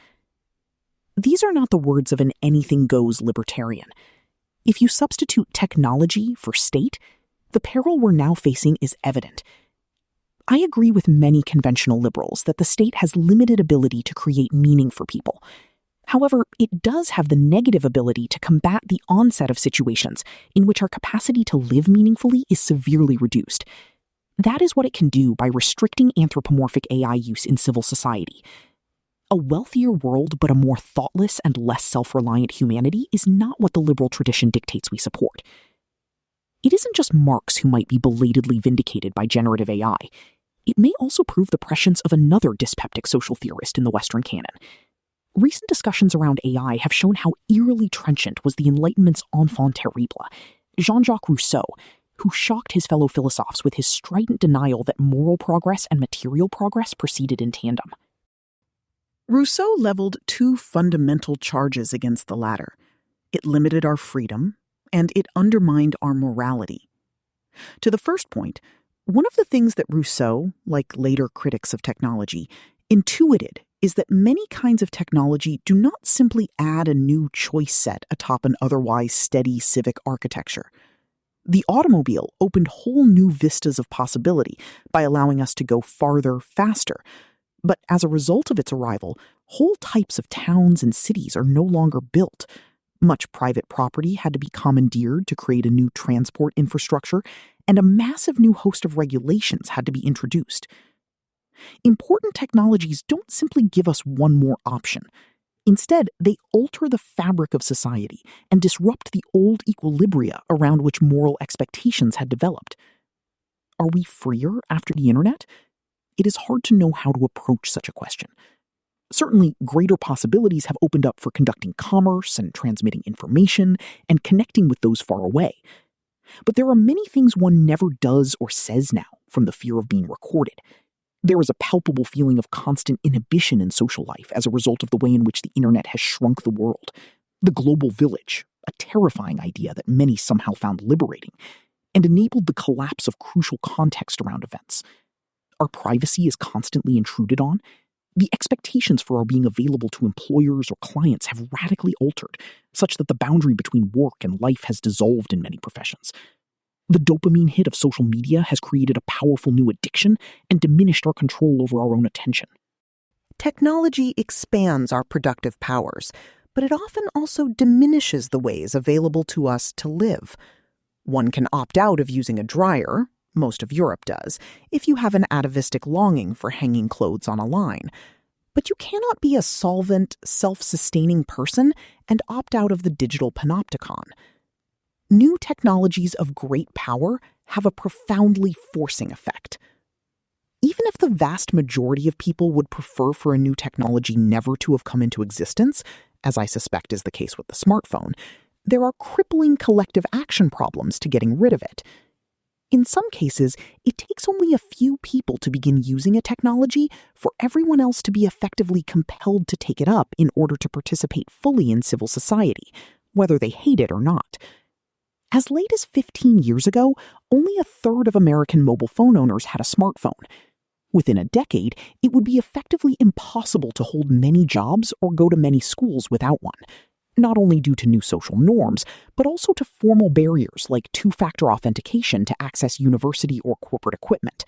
These are not the words of an anything-goes libertarian. If you substitute technology for state, the peril we're now facing is evident. I agree with many conventional liberals that the state has limited ability to create meaning for people. However, it does have the negative ability to combat the onset of situations in which our capacity to live meaningfully is severely reduced. That is what it can do by restricting anthropomorphic AI use in civil society. A wealthier world but a more thoughtless and less self-reliant humanity is not what the liberal tradition dictates we support. It isn't just Marx who might be belatedly vindicated by generative AI. It may also prove the prescience of another dyspeptic social theorist in the Western canon. Recent discussions around AI have shown how eerily trenchant was the Enlightenment's enfant terrible, Jean-Jacques Rousseau, who shocked his fellow philosophers with his strident denial that moral progress and material progress proceeded in tandem. Rousseau leveled two fundamental charges against the latter. It limited our freedom, and it undermined our morality. To the first point, one of the things that Rousseau, like later critics of technology, intuited is that many kinds of technology do not simply add a new choice set atop an otherwise steady civic architecture. The automobile opened whole new vistas of possibility by allowing us to go farther, faster. But as a result of its arrival, whole types of towns and cities are no longer built. Much private property had to be commandeered to create a new transport infrastructure, and a massive new host of regulations had to be introduced. Important technologies don't simply give us one more option. Instead, they alter the fabric of society and disrupt the old equilibria around which moral expectations had developed. Are we freer after the internet? It is hard to know how to approach such a question. Certainly, greater possibilities have opened up for conducting commerce and transmitting information and connecting with those far away. But there are many things one never does or says now from the fear of being recorded. There is a palpable feeling of constant inhibition in social life as a result of the way in which the internet has shrunk the world. The global village, a terrifying idea that many somehow found liberating, and enabled the collapse of crucial context around events. Our privacy is constantly intruded on. The expectations for our being available to employers or clients have radically altered, such that the boundary between work and life has dissolved in many professions. The dopamine hit of social media has created a powerful new addiction and diminished our control over our own attention. Technology expands our productive powers, but it often also diminishes the ways available to us to live. One can opt out of using a dryer, most of Europe does, if you have an atavistic longing for hanging clothes on a line. But you cannot be a solvent, self-sustaining person and opt out of the digital panopticon. New technologies of great power have a profoundly forcing effect. Even if the vast majority of people would prefer for a new technology never to have come into existence, as I suspect is the case with the smartphone, there are crippling collective action problems to getting rid of it. In some cases, it takes only a few people to begin using a technology for everyone else to be effectively compelled to take it up in order to participate fully in civil society, whether they hate it or not. As late as 15 years ago, only a third of American mobile phone owners had a smartphone. Within a decade, it would be effectively impossible to hold many jobs or go to many schools without one, not only due to new social norms, but also to formal barriers like two-factor authentication to access university or corporate equipment.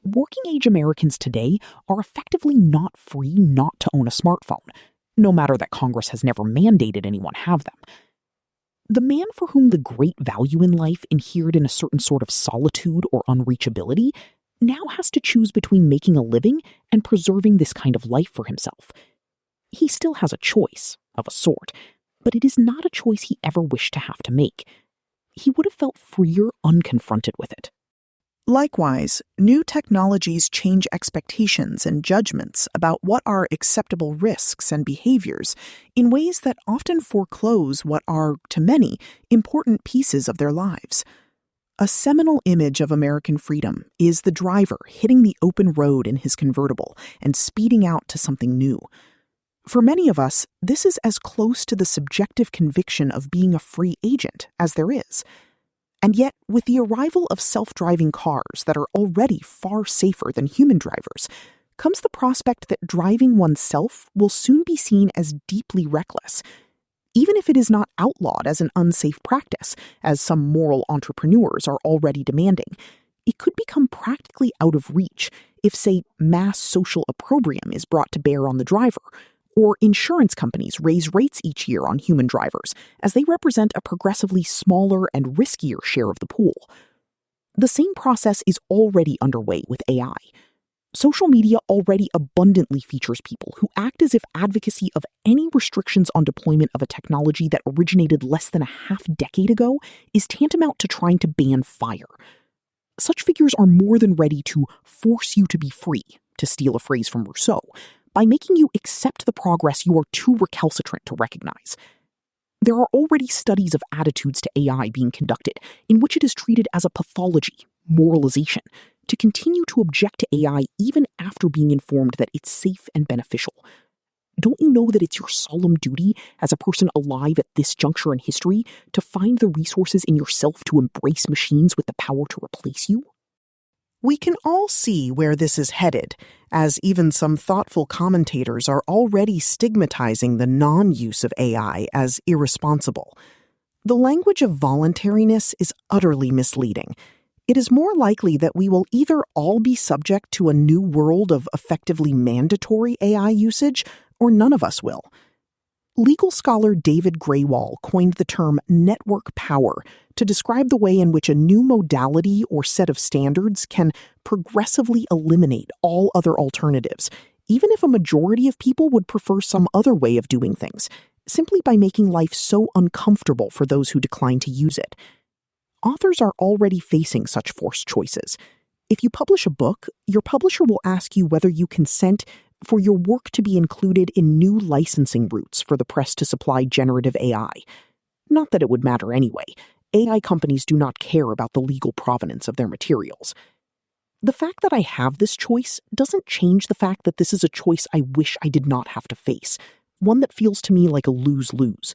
Working-age Americans today are effectively not free not to own a smartphone, no matter that Congress has never mandated anyone have them. The man for whom the great value in life inhered in a certain sort of solitude or unreachability now has to choose between making a living and preserving this kind of life for himself. He still has a choice, of a sort, but it is not a choice he ever wished to have to make. He would have felt freer unconfronted with it. Likewise, new technologies change expectations and judgments about what are acceptable risks and behaviors in ways that often foreclose what are, to many, important pieces of their lives. A seminal image of American freedom is the driver hitting the open road in his convertible and speeding out to something new. For many of us, this is as close to the subjective conviction of being a free agent as there is. And yet, with the arrival of self-driving cars that are already far safer than human drivers, comes the prospect that driving oneself will soon be seen as deeply reckless. Even if it is not outlawed as an unsafe practice, as some moral entrepreneurs are already demanding, it could become practically out of reach if, say, mass social opprobrium is brought to bear on the driver, or insurance companies raise rates each year on human drivers, as they represent a progressively smaller and riskier share of the pool. The same process is already underway with AI. Social media already abundantly features people who act as if advocacy of any restrictions on deployment of a technology that originated less than a half-decade ago is tantamount to trying to ban fire. Such figures are more than ready to force you to be free, to steal a phrase from Rousseau, by making you accept the progress you are too recalcitrant to recognize. There are already studies of attitudes to AI being conducted in which it is treated as a pathology, moralization, to continue to object to AI even after being informed that it's safe and beneficial. Don't you know that it's your solemn duty as a person alive at this juncture in history to find the resources in yourself to embrace machines with the power to replace you? We can all see where this is headed, as even some thoughtful commentators are already stigmatizing the non-use of AI as irresponsible. The language of voluntariness is utterly misleading. It is more likely that we will either all be subject to a new world of effectively mandatory AI usage, or none of us will. Legal scholar David Graywall coined the term network power to describe the way in which a new modality or set of standards can progressively eliminate all other alternatives, even if a majority of people would prefer some other way of doing things, simply by making life so uncomfortable for those who decline to use it. Authors are already facing such forced choices. If you publish a book, your publisher will ask you whether you consent for your work to be included in new licensing routes for the press to supply generative AI. Not that it would matter anyway. AI companies do not care about the legal provenance of their materials. The fact that I have this choice doesn't change the fact that this is a choice I wish I did not have to face, one that feels to me like a lose-lose.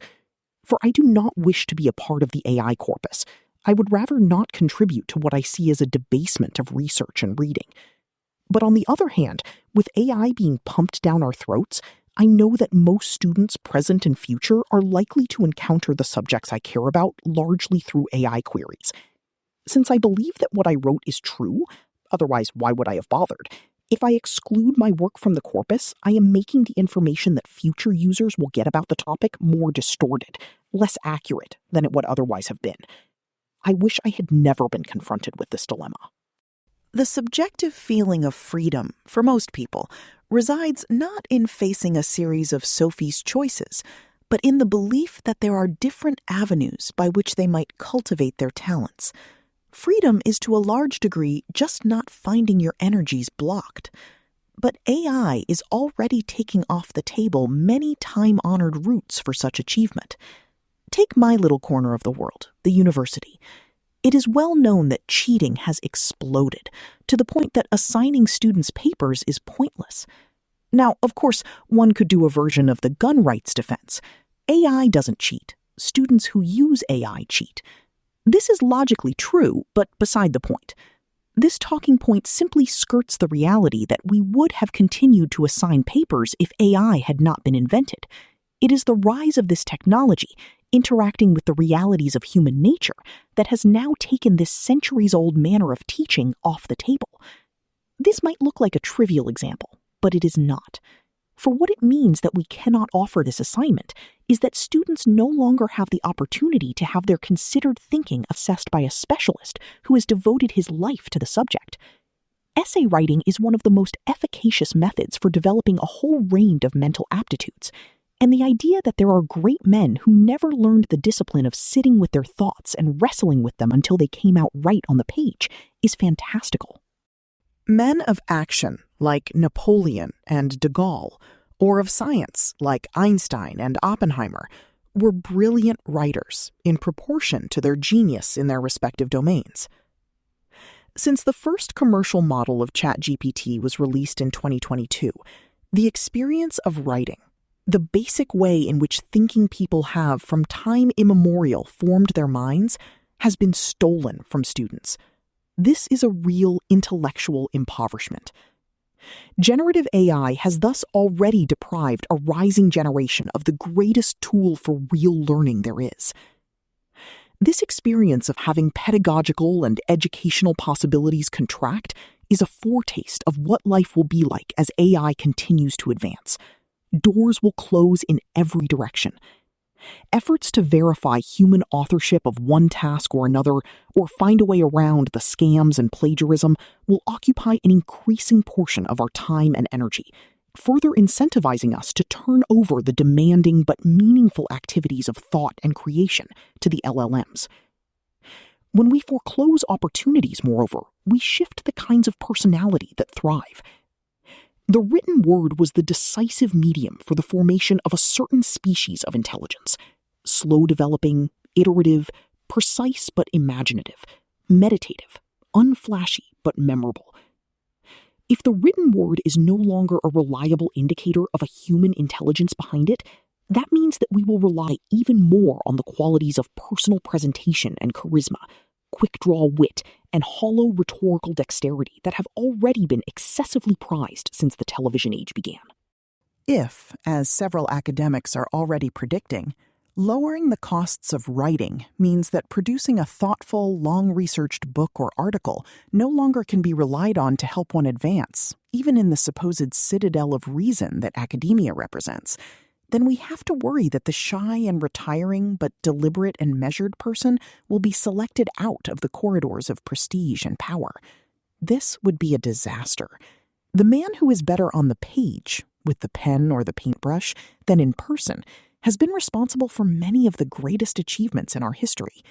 For I do not wish to be a part of the AI corpus. I would rather not contribute to what I see as a debasement of research and reading. But on the other hand, with AI being pumped down our throats, I know that most students, present and future, are likely to encounter the subjects I care about largely through AI queries. Since I believe that what I wrote is true, otherwise why would I have bothered? If I exclude my work from the corpus, I am making the information that future users will get about the topic more distorted, less accurate than it would otherwise have been. I wish I had never been confronted with this dilemma. The subjective feeling of freedom, for most people, resides not in facing a series of Sophie's choices, but in the belief that there are different avenues by which they might cultivate their talents. Freedom is to a large degree just not finding your energies blocked. But AI is already taking off the table many time-honored routes for such achievement. Take my little corner of the world, the university. It is well known that cheating has exploded, to the point that assigning students papers is pointless. Now, of course, one could do a version of the gun rights defense. AI doesn't cheat. Students who use AI cheat. This is logically true, but beside the point. This talking point simply skirts the reality that we would have continued to assign papers if AI had not been invented. It is the rise of this technology, interacting with the realities of human nature, that has now taken this centuries-old manner of teaching off the table. This might look like a trivial example, but it is not. For what it means that we cannot offer this assignment is that students no longer have the opportunity to have their considered thinking assessed by a specialist who has devoted his life to the subject. Essay writing is one of the most efficacious methods for developing a whole range of mental aptitudes. And the idea that there are great men who never learned the discipline of sitting with their thoughts and wrestling with them until they came out right on the page is fantastical. Men of action, like Napoleon and de Gaulle, or of science, like Einstein and Oppenheimer, were brilliant writers in proportion to their genius in their respective domains. Since the first commercial model of ChatGPT was released in 2022, the experience of writing, the basic way in which thinking people have from time immemorial formed their minds, has been stolen from students. This is a real intellectual impoverishment. Generative AI has thus already deprived a rising generation of the greatest tool for real learning there is. This experience of having pedagogical and educational possibilities contract is a foretaste of what life will be like as AI continues to advance. Doors will close in every direction. Efforts to verify human authorship of one task or another, or find a way around the scams and plagiarism, will occupy an increasing portion of our time and energy, further incentivizing us to turn over the demanding but meaningful activities of thought and creation to the LLMs. When we foreclose opportunities, moreover, we shift the kinds of personality that thrive. The written word was the decisive medium for the formation of a certain species of intelligence: slow-developing, iterative, precise but imaginative, meditative, unflashy but memorable. If the written word is no longer a reliable indicator of a human intelligence behind it, that means that we will rely even more on the qualities of personal presentation and charisma, quick-draw wit, and hollow rhetorical dexterity that have already been excessively prized since the television age began. If, as several academics are already predicting, lowering the costs of writing means that producing a thoughtful, long-researched book or article no longer can be relied on to help one advance, even in the supposed citadel of reason that academia represents, then we have to worry that the shy and retiring but deliberate and measured person will be selected out of the corridors of prestige and power. This would be a disaster. The man who is better on the page, with the pen or the paintbrush, than in person, has been responsible for many of the greatest achievements in our history.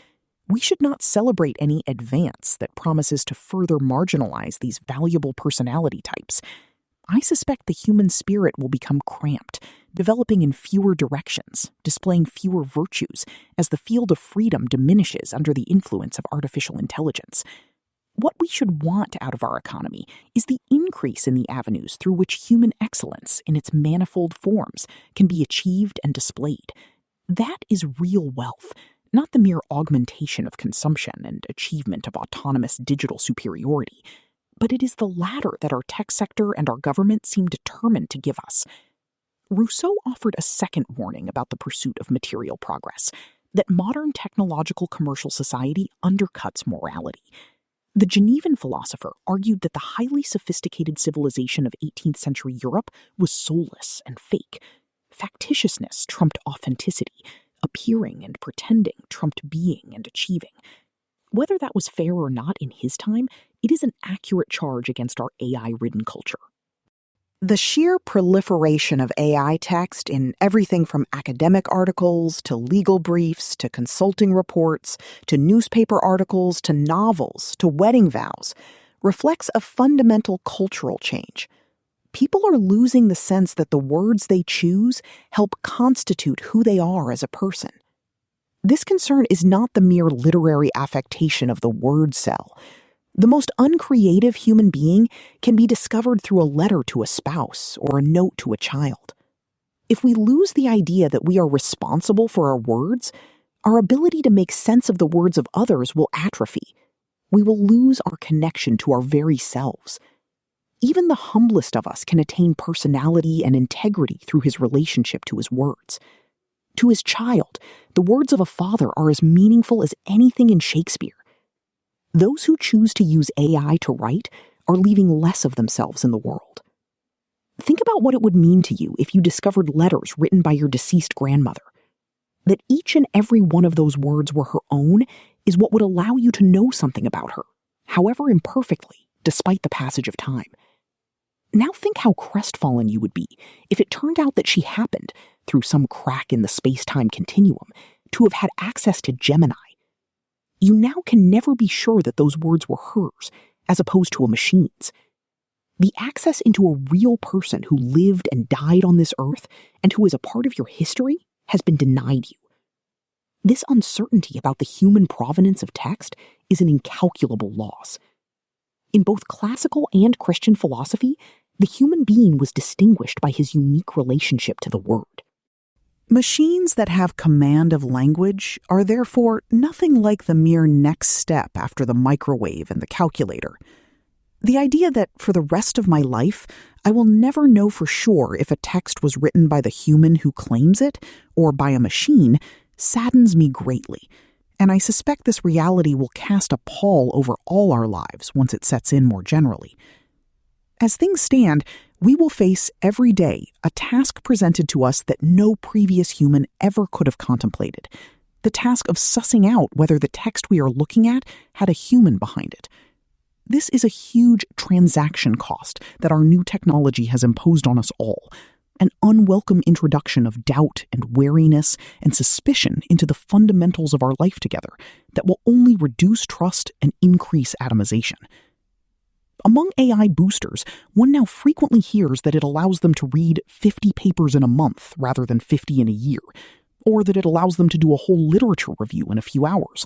We should not celebrate any advance that promises to further marginalize these valuable personality types. I suspect the human spirit will become cramped, developing in fewer directions, displaying fewer virtues as the field of freedom diminishes under the influence of artificial intelligence. What we should want out of our economy is the increase in the avenues through which human excellence in its manifold forms can be achieved and displayed. That is real wealth, not the mere augmentation of consumption and achievement of autonomous digital superiority. But it is the latter that our tech sector and our government seem determined to give us. Rousseau offered a second warning about the pursuit of material progress, that modern technological commercial society undercuts morality. The Genevan philosopher argued that the highly sophisticated civilization of 18th century Europe was soulless and fake. Factitiousness trumped authenticity. Appearing and pretending trumped being and achieving. Whether that was fair or not in his time, it is an accurate charge against our AI-ridden culture. The sheer proliferation of AI text in everything from academic articles to legal briefs to consulting reports to newspaper articles to novels to wedding vows reflects a fundamental cultural change. People are losing the sense that the words they choose help constitute who they are as a person. This concern is not the mere literary affectation of the word cell. The most uncreative human being can be discovered through a letter to a spouse or a note to a child. If we lose the idea that we are responsible for our words, our ability to make sense of the words of others will atrophy. We will lose our connection to our very selves. Even the humblest of us can attain personality and integrity through his relationship to his words. To his child, the words of a father are as meaningful as anything in Shakespeare. Those who choose to use AI to write are leaving less of themselves in the world. Think about what it would mean to you if you discovered letters written by your deceased grandmother. That each and every one of those words were her own is what would allow you to know something about her, however imperfectly, despite the passage of time. Now think how crestfallen you would be if it turned out that she happened, through some crack in the space-time continuum, to have had access to Gemini. You now can never be sure that those words were hers, as opposed to a machine's. The access into a real person who lived and died on this earth and who is a part of your history has been denied you. This uncertainty about the human provenance of text is an incalculable loss. In both classical and Christian philosophy, the human being was distinguished by his unique relationship to the word. Machines that have command of language are therefore nothing like the mere next step after the microwave and the calculator. The idea that for the rest of my life, I will never know for sure if a text was written by the human who claims it or by a machine saddens me greatly, and I suspect this reality will cast a pall over all our lives once it sets in more generally. As things stand, we will face every day a task presented to us that no previous human ever could have contemplated. The task of sussing out whether the text we are looking at had a human behind it. This is a huge transaction cost that our new technology has imposed on us all, an unwelcome introduction of doubt and wariness and suspicion into the fundamentals of our life together that will only reduce trust and increase atomization. Among AI boosters, one now frequently hears that it allows them to read 50 papers in a month rather than 50 in a year, or that it allows them to do a whole literature review in a few hours,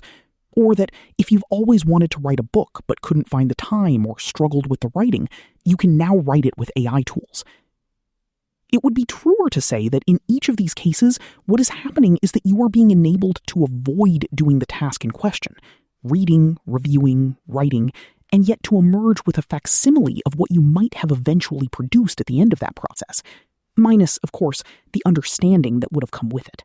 or that if you've always wanted to write a book but couldn't find the time or struggled with the writing, you can now write it with AI tools. It would be truer to say that in each of these cases, what is happening is that you are being enabled to avoid doing the task in question, reading, reviewing, writing, and yet to emerge with a facsimile of what you might have eventually produced at the end of that process, minus, of course, the understanding that would have come with it.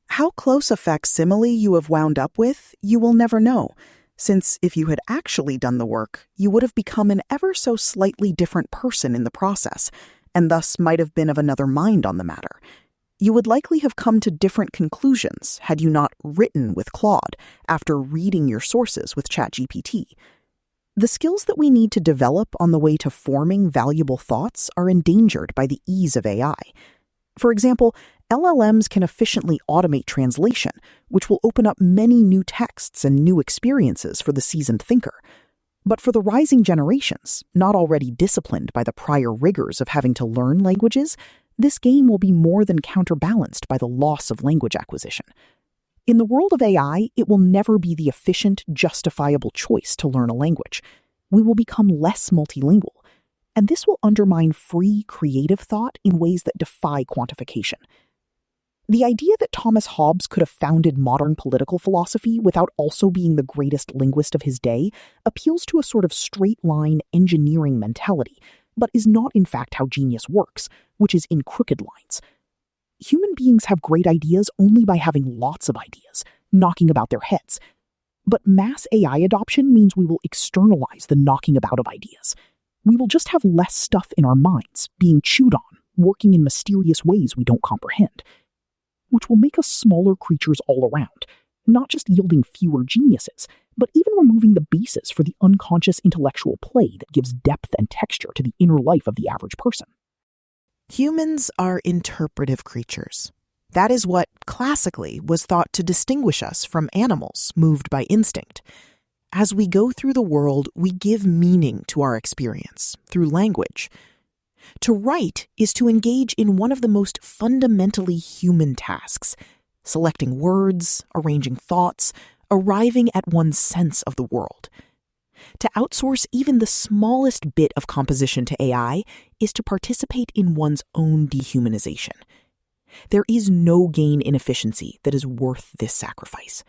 How close a facsimile you have wound up with, you will never know, since if you had actually done the work, you would have become an ever so slightly different person in the process, and thus might have been of another mind on the matter. You would likely have come to different conclusions had you not written with Claude after reading your sources with ChatGPT. The skills that we need to develop on the way to forming valuable thoughts are endangered by the ease of AI. For example, LLMs can efficiently automate translation, which will open up many new texts and new experiences for the seasoned thinker. But for the rising generations, not already disciplined by the prior rigors of having to learn languages, this gain will be more than counterbalanced by the loss of language acquisition. In the world of AI, it will never be the efficient, justifiable choice to learn a language. We will become less multilingual, and this will undermine free, creative thought in ways that defy quantification. The idea that Thomas Hobbes could have founded modern political philosophy without also being the greatest linguist of his day appeals to a sort of straight-line engineering mentality, but is not in fact how genius works, which is in crooked lines. Human beings have great ideas only by having lots of ideas, knocking about their heads. But mass AI adoption means we will externalize the knocking about of ideas. We will just have less stuff in our minds, being chewed on, working in mysterious ways we don't comprehend, which will make us smaller creatures all around, not just yielding fewer geniuses, but even removing the basis for the unconscious intellectual play that gives depth and texture to the inner life of the average person. Humans are interpretive creatures. That is what, classically, was thought to distinguish us from animals moved by instinct. As we go through the world, we give meaning to our experience through language. To write is to engage in one of the most fundamentally human tasks, selecting words, arranging thoughts, arriving at one's sense of the world. To outsource even the smallest bit of composition to AI is to participate in one's own dehumanization. There is no gain in efficiency that is worth this sacrifice.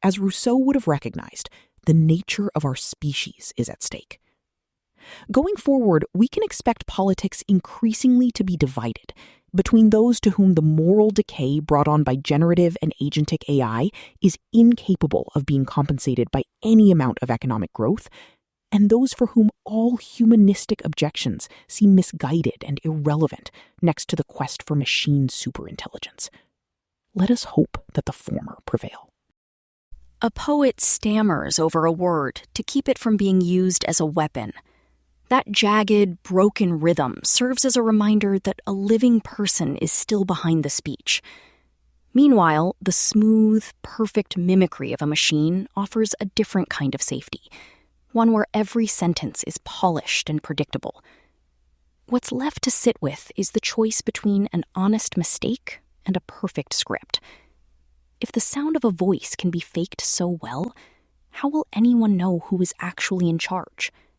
As Rousseau would have recognized, the nature of our species is at stake. Going forward, we can expect politics increasingly to be divided between those to whom the moral decay brought on by generative and agentic AI is incapable of being compensated by any amount of economic growth, and those for whom all humanistic objections seem misguided and irrelevant next to the quest for machine superintelligence. Let us hope that the former prevail. A poet stammers over a word to keep it from being used as a weapon. That jagged, broken rhythm serves as a reminder that a living person is still behind the speech. Meanwhile, the smooth, perfect mimicry of a machine offers a different kind of safety, one where every sentence is polished and predictable. What's left to sit with is the choice between an honest mistake and a perfect script. If the sound of a voice can be faked so well, how will anyone know who is actually in charge?